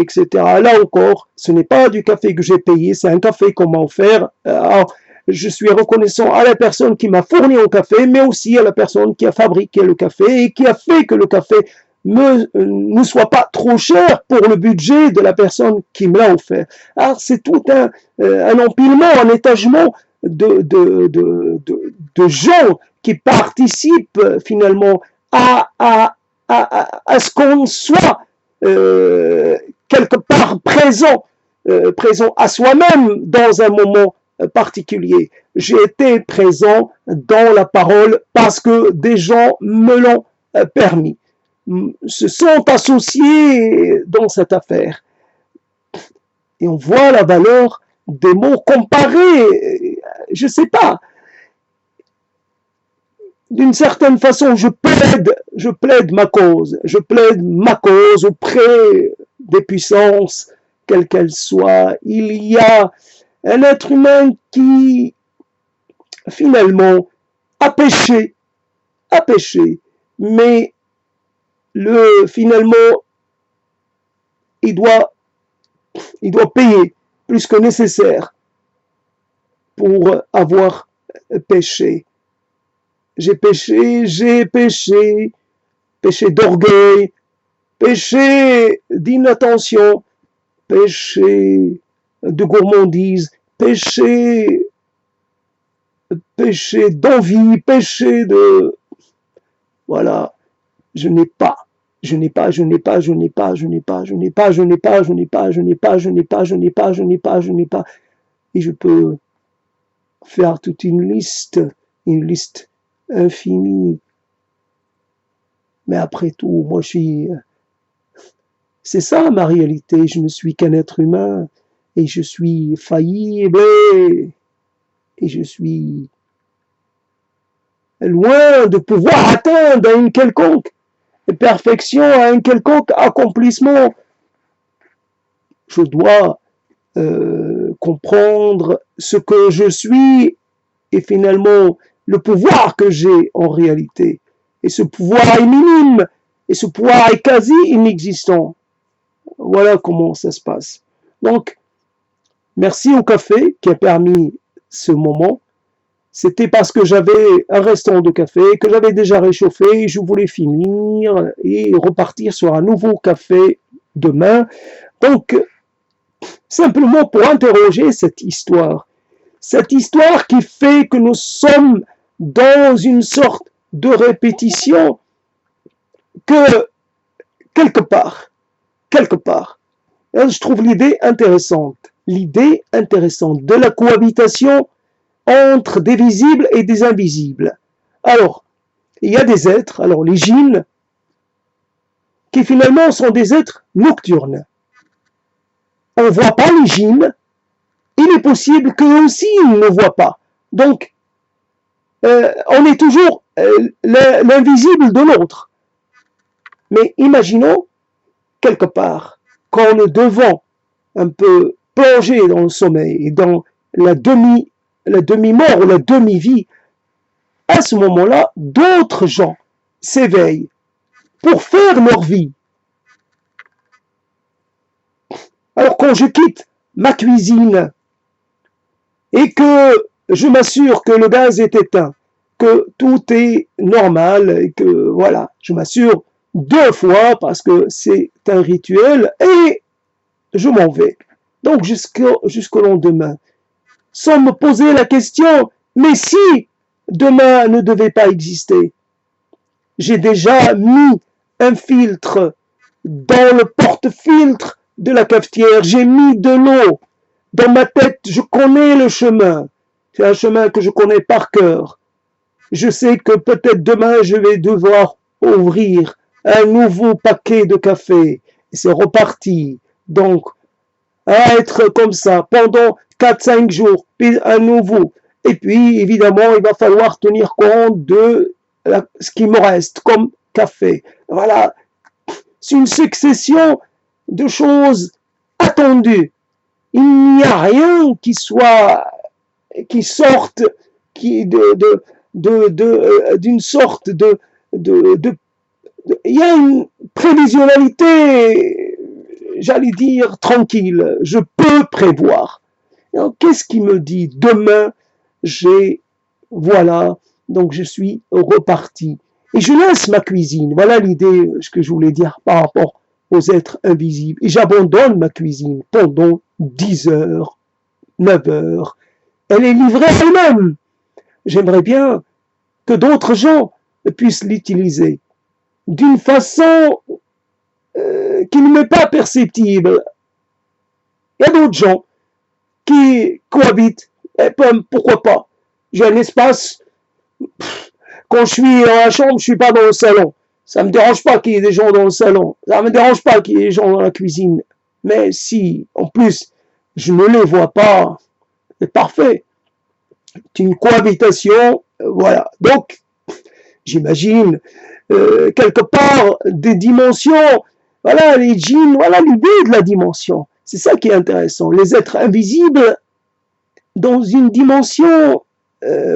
etc. Là encore, ce n'est pas du café que j'ai payé, c'est un café qu'on m'a offert. Alors, je suis reconnaissant à la personne qui m'a fourni un café, mais aussi à la personne qui a fabriqué le café et qui a fait que le café ne soit pas trop cher pour le budget de la personne qui me l'a offert. Alors c'est tout un empilement, un étagement de gens qui participent finalement à ce qu'on soit quelque part présent à soi-même dans un moment particulier. J'ai été présent dans la parole parce que des gens me l'ont permis, se sont associés dans cette affaire. Et on voit la valeur des mots comparés. Je ne sais pas. D'une certaine façon, je plaide ma cause. Je plaide ma cause auprès des puissances, quelles qu'elles soient. Il y a un être humain qui, finalement, a péché, mais finalement, il doit payer plus que nécessaire pour avoir péché. J'ai péché d'orgueil, péché d'inattention, péché de gourmandise, péché péché d'envie, péché de... Voilà, je n'ai pas, je n'ai pas, je n'ai pas, je n'ai pas, je n'ai pas, je n'ai pas, je n'ai pas, je n'ai pas, je n'ai pas, je n'ai pas, je n'ai pas, je n'ai pas, je n'ai pas. Et je peux faire toute une liste infinie. Mais après tout, moi je suis... C'est ça ma réalité, je ne suis qu'un être humain et je suis faillible et je suis loin de pouvoir atteindre une quelconque perfection, un quelconque accomplissement. Je dois comprendre ce que je suis et finalement le pouvoir que j'ai en réalité. Et ce pouvoir est minime et ce pouvoir est quasi inexistant. Voilà comment ça se passe. Donc, merci au café qui a permis ce moment. C'était parce que j'avais un restaurant de café, que j'avais déjà réchauffé, et je voulais finir et repartir sur un nouveau café demain. Donc, simplement pour interroger cette histoire qui fait que nous sommes dans une sorte de répétition que quelque part, je trouve l'idée intéressante de la cohabitation entre des visibles et des invisibles. Alors, il y a des êtres, alors les djinns, qui finalement sont des êtres nocturnes. On ne voit pas les djinns, il est possible qu'eux aussi ils ne voient pas. Donc, on est toujours l'invisible de l'autre. Mais imaginons, quelque part, quand nous devons un peu plonger dans le sommeil et dans la demi-mort ou la demi-vie, à ce moment-là, d'autres gens s'éveillent pour faire leur vie. Alors quand je quitte ma cuisine et que je m'assure que le gaz est éteint, que tout est normal et que voilà, je m'assure 2 fois parce que c'est un rituel et je m'en vais. Donc jusqu'au lendemain, sans me poser la question, mais si demain ne devait pas exister, j'ai déjà mis un filtre dans le porte-filtre de la cafetière, j'ai mis de l'eau. Dans ma tête, je connais le chemin. C'est un chemin que je connais par cœur. Je sais que peut-être demain, je vais devoir ouvrir un nouveau paquet de café. Et c'est reparti. Donc, à être comme ça pendant 4-5 jours, puis un nouveau. Et puis, évidemment, il va falloir tenir compte de ce qui me reste comme café. Voilà. C'est une succession de choses attendues. Il n'y a rien qui sorte d'une sorte il y a une prévisionnalité, j'allais dire, tranquille. Je peux prévoir. Qu'est-ce qui me dit demain, voilà, donc je suis reparti. Et je laisse ma cuisine. Voilà l'idée, ce que je voulais dire par rapport aux êtres invisibles. Et j'abandonne ma cuisine pendant 10 heures, 9 heures. Elle est livrée elle-même. J'aimerais bien que d'autres gens puissent l'utiliser d'une façon qui ne m'est pas perceptible. Il y a d'autres gens qui cohabitent. Et pourquoi pas? J'ai un espace. Quand je suis dans la chambre, je ne suis pas dans le salon. Ça ne me dérange pas qu'il y ait des gens dans le salon. Ça ne me dérange pas qu'il y ait des gens dans la cuisine. Mais si, en plus, je ne les vois pas, c'est parfait. C'est une cohabitation, voilà. Donc, j'imagine, quelque part, des dimensions. Voilà, les djinns, voilà l'idée de la dimension. C'est ça qui est intéressant. Les êtres invisibles dans une dimension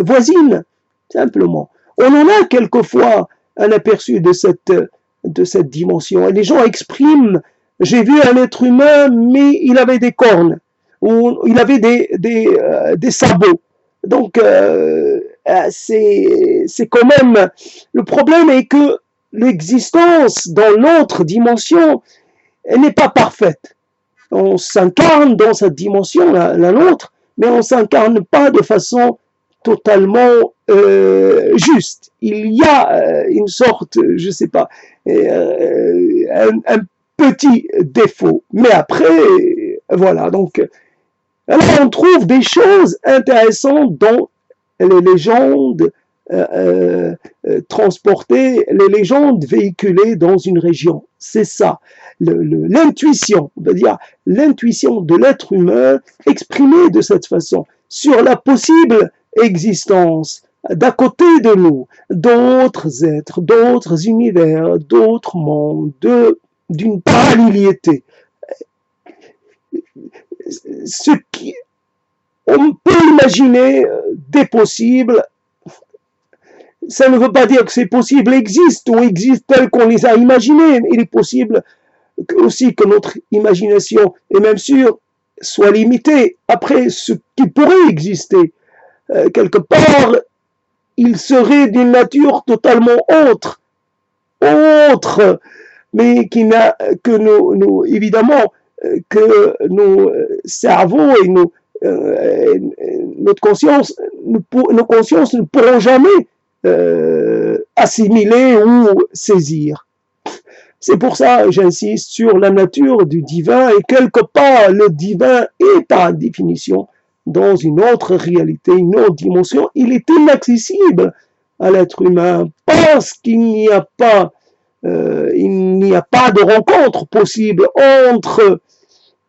voisine, simplement. On en a quelquefois un aperçu de cette dimension. Et les gens expriment, j'ai vu un être humain, mais il avait des cornes, ou il avait des sabots. Donc, c'est quand même... Le problème est que l'existence dans l'autre dimension, elle n'est pas parfaite. On s'incarne dans cette dimension, la nôtre, mais on ne s'incarne pas de façon totalement juste. Il y a une sorte, je sais pas, un petit défaut. Mais après, voilà, donc alors on trouve des choses intéressantes dans les légendes transportées, les légendes véhiculées dans une région. C'est ça, l'intuition, on va dire l'intuition de l'être humain exprimée de cette façon sur la possible existence d'à côté de nous, d'autres êtres, d'autres univers, d'autres mondes, d'une parallélité. Ce qui, on peut imaginer des possibles, ça ne veut pas dire que ces possibles existent ou existent tels qu'on les a imaginés. Il est possible aussi que notre imagination, et même sûr, soit limitée. Après, ce qui pourrait exister, quelque part, il serait d'une nature totalement autre, mais qui n'a que nous évidemment, que nos cerveaux et notre conscience, nos consciences ne pourront jamais assimiler ou saisir. C'est pour ça que j'insiste sur la nature du divin, et quelque part, le divin est par définition dans une autre réalité, une autre dimension. Il est inaccessible à l'être humain parce qu'il n'y a pas de rencontre possible entre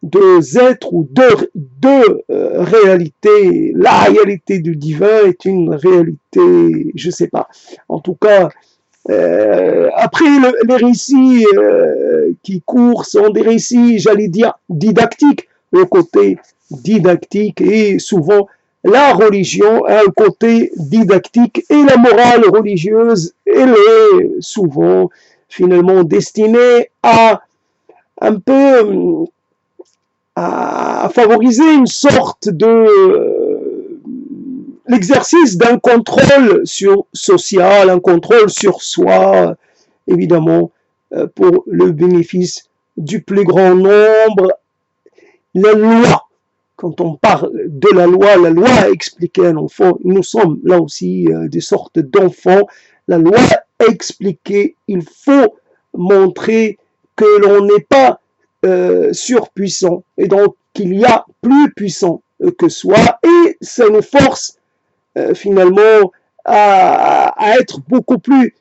deux êtres ou deux réalités. La réalité du divin est une réalité, je ne sais pas. En tout cas, après, les récits qui courent sont des récits, j'allais dire, didactiques. Le côté didactique, et souvent la religion a un côté didactique, et la morale religieuse, elle est souvent finalement destinée à un peu à favoriser une sorte de l'exercice d'un contrôle social, un contrôle sur soi, évidemment, pour le bénéfice du plus grand nombre. La loi, quand on parle de la loi a expliqué à l'enfant, nous sommes là aussi des sortes d'enfants, la loi a expliqué, il faut montrer que l'on n'est pas surpuissant, et donc qu'il y a plus puissant que soi, et ça nous force finalement à être beaucoup plus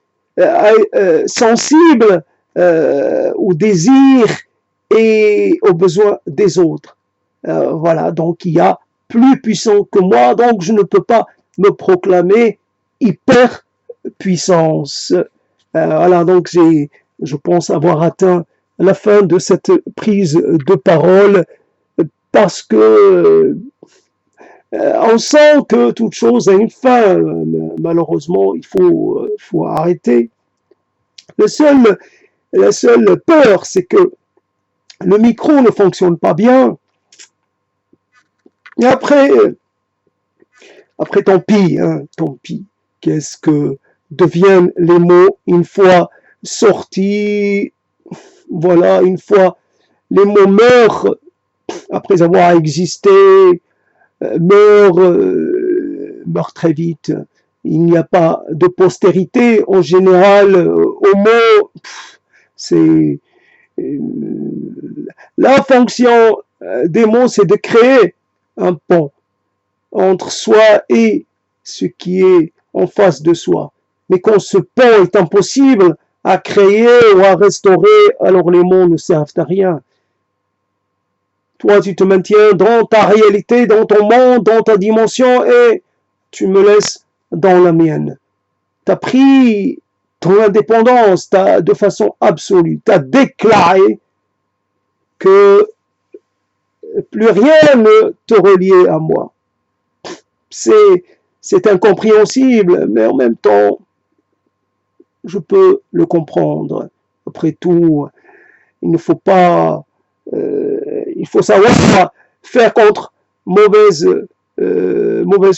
sensible aux désirs et aux besoins des autres. Voilà, donc il y a plus puissant que moi, donc je ne peux pas me proclamer hyper puissance. Voilà, donc je pense avoir atteint la fin de cette prise de parole, parce que on sent que toute chose a une fin. Malheureusement, il faut arrêter. La seule peur, c'est que le micro ne fonctionne pas bien. Et après tant pis, hein, tant pis. Qu'est-ce que deviennent les mots une fois sortis? Voilà, une fois les mots meurent après avoir existé, meurent très vite. Il n'y a pas de postérité en général aux mots. C'est la fonction des mots, c'est de créer un pont entre soi et ce qui est en face de soi. Mais quand ce pont est impossible à créer ou à restaurer, alors les mots ne servent à rien. Toi, tu te maintiens dans ta réalité, dans ton monde, dans ta dimension, et tu me laisses dans la mienne. Tu as pris ton indépendance de façon absolue. Tu as déclaré que plus rien ne te reliait à moi. C'est incompréhensible, mais en même temps, je peux le comprendre. Après tout, il ne faut pas... il faut savoir faire contre mauvaise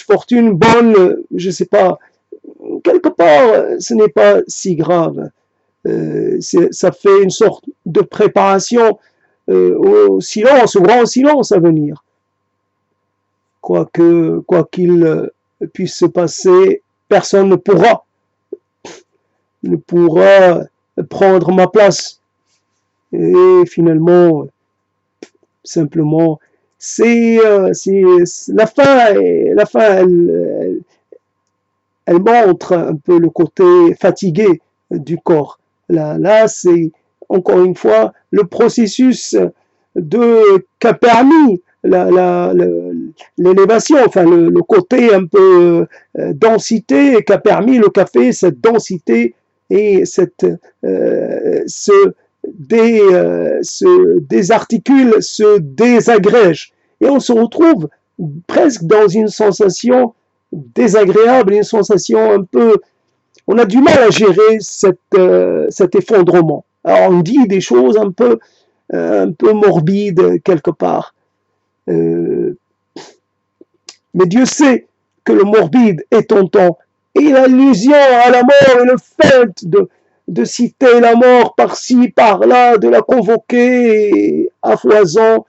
fortune, bonne, je ne sais pas. Quelque part, ce n'est pas si grave. Ça fait une sorte de préparation au silence, au grand silence à venir. Quoi qu'il puisse se passer, personne ne pourra prendre ma place. Et finalement, simplement, c'est la fin. Elle montre un peu le côté fatigué du corps. Là, c'est encore une fois le processus qu'a permis l'élévation, enfin le côté un peu densité qu'a permis le café, cette densité et se désarticule, se désagrège. Et on se retrouve presque dans une sensation désagréable, une sensation un peu... On a du mal à gérer cet effondrement. Alors on dit des choses un peu morbides quelque part. Mais Dieu sait que le morbide est tentant. Et l'allusion à la mort et le fait de citer la mort par-ci, par-là, de la convoquer à foison,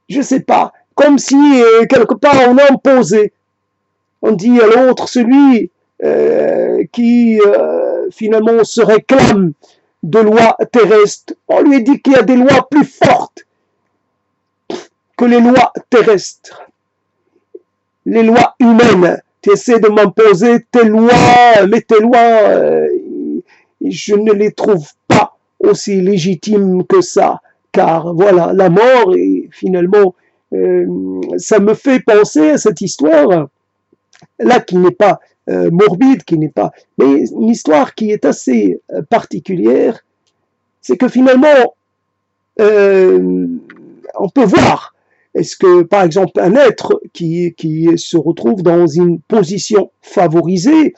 je ne sais pas, comme si quelque part on imposait. On dit à l'autre, celui qui finalement se réclame de lois terrestres, on lui dit qu'il y a des lois plus fortes que les lois terrestres, les lois humaines. Tu essaies de m'imposer tes lois, mais tes lois, je ne les trouve pas aussi légitimes que ça, car voilà, la mort, et finalement, ça me fait penser à cette histoire, là, qui n'est pas morbide, qui n'est pas, mais une histoire qui est assez particulière, c'est que finalement, on peut voir, est-ce que, par exemple, un être qui se retrouve dans une position favorisée,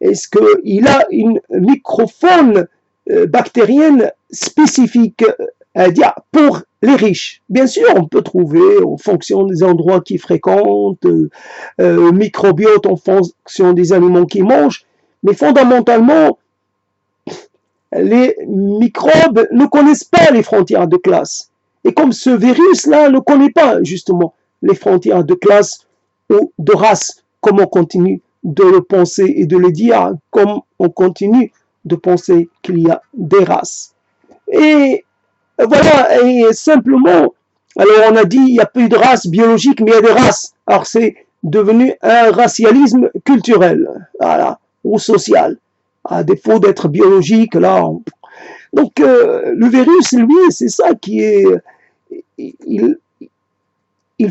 est-ce qu'il a une microfaune bactérienne spécifique à dire pour les riches? Bien sûr, on peut trouver en fonction des endroits qu'ils fréquentent, microbiote en fonction des aliments qu'ils mangent, mais fondamentalement, les microbes ne connaissent pas les frontières de classe. Et comme ce virus-là ne connaît pas justement les frontières de classe ou de race, comme on continue de le penser et de le dire, comme on continue de penser qu'il y a des races. Et voilà, et simplement, alors on a dit il n'y a plus de race biologique, mais il y a des races. Alors c'est devenu un racialisme culturel, voilà, ou social, à défaut d'être biologique, là. Donc le virus, lui, c'est ça qui est... Il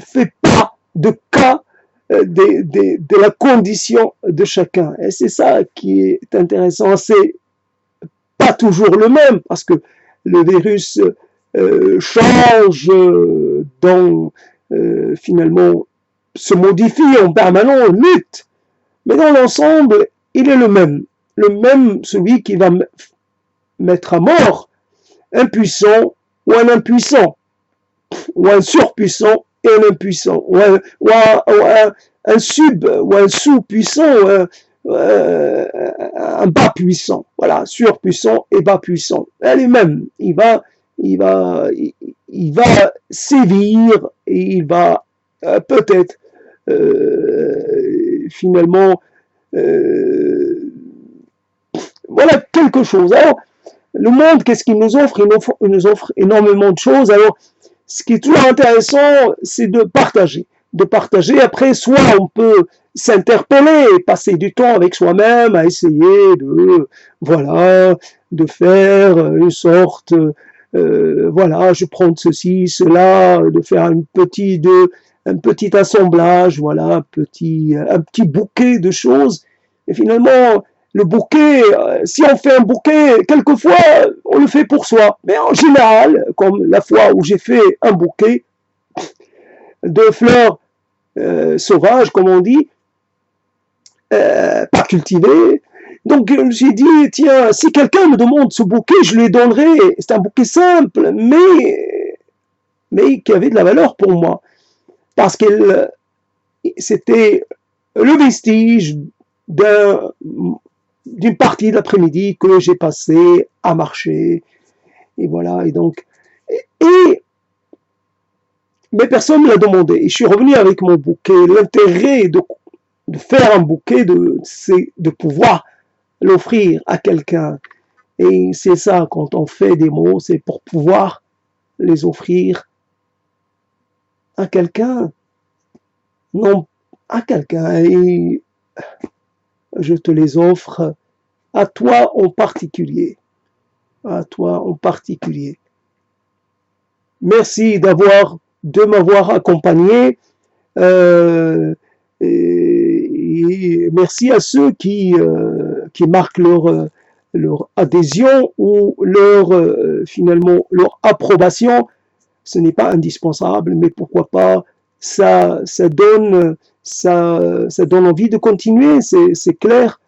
fait pas de cas de la condition de chacun. Et c'est ça qui est intéressant. C'est pas toujours le même, parce que le virus change, finalement, se modifie en permanence, mute. Mais dans l'ensemble, il est le même. Le même, celui qui va mettre à mort un puissant ou un impuissant, ou un surpuissant et un impuissant, ou un sous-puissant, un bas puissant, voilà, surpuissant et bas puissant. Elle est même, il va sévir et il va peut-être finalement voilà quelque chose. Alors, le monde, qu'est-ce qu'il nous offre? Il nous offre énormément de choses. Alors, ce qui est toujours intéressant, c'est de partager. De partager. Après, soit on peut s'interpeller, passer du temps avec soi-même, à essayer de faire une sorte, voilà, je prends ceci, cela, de faire un petit assemblage, voilà, un petit bouquet de choses. Et finalement, le bouquet, si on fait un bouquet, quelquefois, on le fait pour soi. Mais en général, comme la fois où j'ai fait un bouquet de fleurs sauvages, comme on dit, pas cultivées, donc je me suis dit, tiens, si quelqu'un me demande ce bouquet, je lui donnerai. C'est un bouquet simple, mais qui avait de la valeur pour moi. Parce que c'était le vestige d'une partie d'après-midi que j'ai passé à marcher, et voilà, et donc, mais personne ne me l'a demandé, et je suis revenu avec mon bouquet. L'intérêt de faire un bouquet, c'est de pouvoir l'offrir à quelqu'un. Et c'est ça, quand on fait des mots, c'est pour pouvoir les offrir à quelqu'un, non à quelqu'un. Et je te les offre à toi en particulier. À toi en particulier. Merci de m'avoir accompagné. Et merci à ceux qui marquent leur adhésion ou finalement leur approbation. Ce n'est pas indispensable, mais pourquoi pas, ça donne envie de continuer, c'est clair.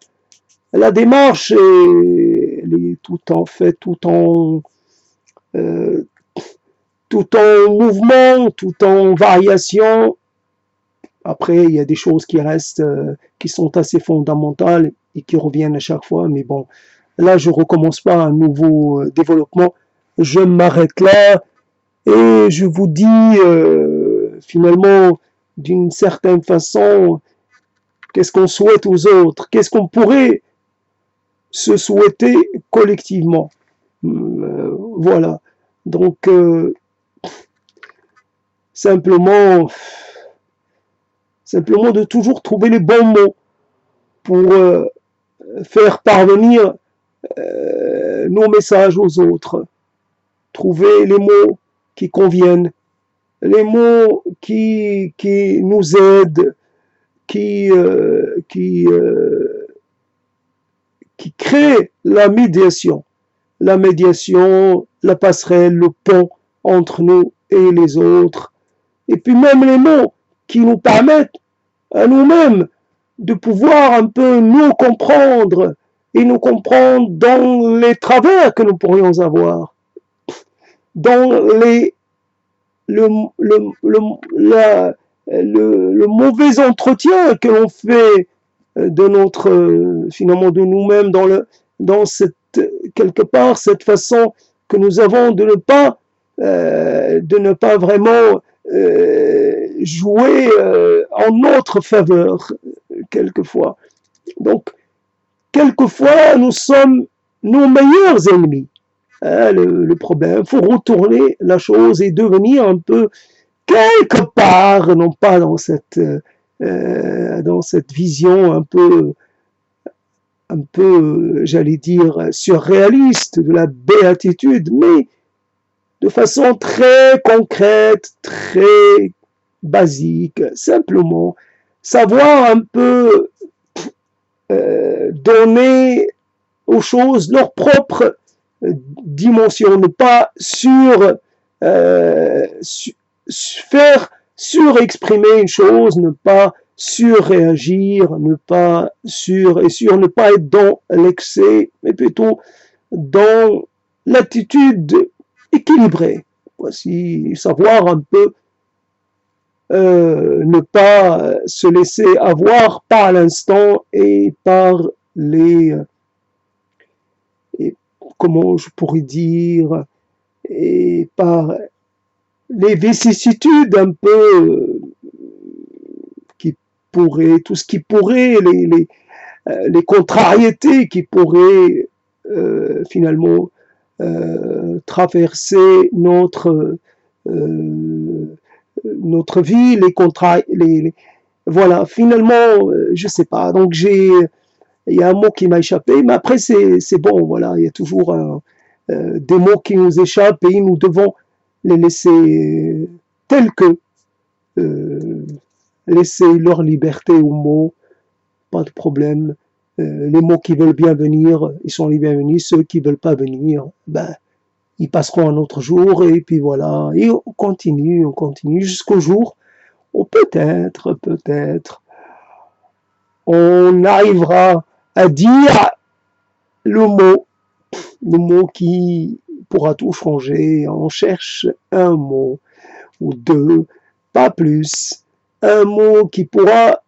La démarche elle est tout en mouvement, tout en variation. Après, il y a des choses qui restent, qui sont assez fondamentales et qui reviennent à chaque fois. Mais bon, là, je recommence pas un nouveau développement. Je m'arrête là et je vous dis finalement, d'une certaine façon, qu'est-ce qu'on souhaite aux autres, qu'est-ce qu'on pourrait se souhaiter collectivement. Voilà. Donc, simplement de toujours trouver les bons mots pour faire parvenir nos messages aux autres. Trouver les mots qui conviennent, les mots qui nous aident, qui créent la médiation, la passerelle, le pont entre nous et les autres. Et puis même les mots qui nous permettent à nous-mêmes de pouvoir un peu nous comprendre et nous comprendre dans les travers que nous pourrions avoir, dans le mauvais entretien que l'on fait finalement de nous-mêmes dans cette, quelque part, cette façon que nous avons de ne pas vraiment jouer en notre faveur, quelquefois. Donc, quelquefois, nous sommes nos meilleurs ennemis. Le problème, il faut retourner la chose et devenir un peu quelque part, non pas dans cette vision un peu, j'allais dire, surréaliste de la béatitude, mais de façon très concrète, très basique, simplement savoir un peu donner aux choses leur propre dimension, ne pas faire surexprimer une chose, ne pas surréagir, ne pas être dans l'excès, mais plutôt dans l'attitude équilibrée. Voici, savoir un peu ne pas se laisser avoir par l'instant et par comment je pourrais dire, et par les vicissitudes un peu tout ce qui pourrait, les contrariétés qui pourraient finalement traverser notre vie, voilà, finalement, je sais pas. Donc il y a un mot qui m'a échappé, mais après c'est bon, voilà, il y a toujours des mots qui nous échappent et nous devons les laisser tels que, laisser leur liberté aux mots, pas de problème. Les mots qui veulent bien venir, ils sont les bienvenus. Ceux qui veulent pas venir, ben, ils passeront un autre jour et puis voilà. Et on continue jusqu'au jour où peut-être, on arrivera à dire le mot qui pourra tout changer. On cherche un mot ou deux, pas plus. Un mot qui pourra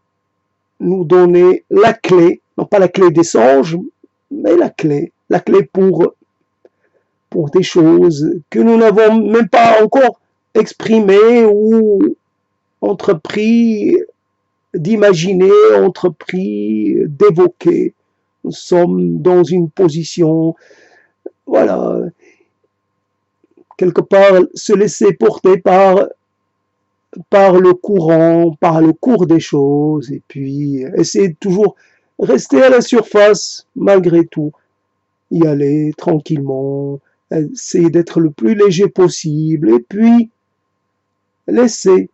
nous donner la clé, non pas la clé des songes, mais la clé pour des choses que nous n'avons même pas encore exprimées ou entrepris d'imaginer, entrepris, d'évoquer. Nous sommes dans une position, voilà, quelque part, se laisser porter par le courant, par le cours des choses, et puis essayer de toujours rester à la surface, malgré tout, y aller tranquillement, essayer d'être le plus léger possible, et puis laisser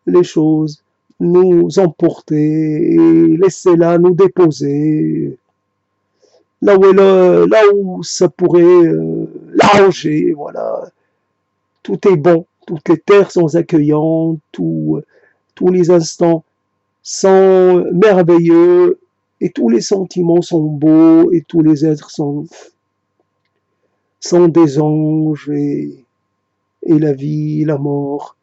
les choses nous emporter et laisser là nous déposer là où ça pourrait l'arranger, voilà. Tout est bon, toutes les terres sont accueillantes, tous les instants sont merveilleux et tous les sentiments sont beaux et tous les êtres sont des anges et la vie, la mort,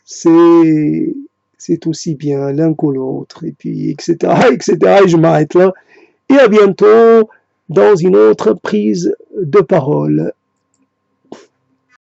c'est c'est aussi bien l'un que l'autre et puis etc etc et je m'arrête là et à bientôt dans une autre prise de parole.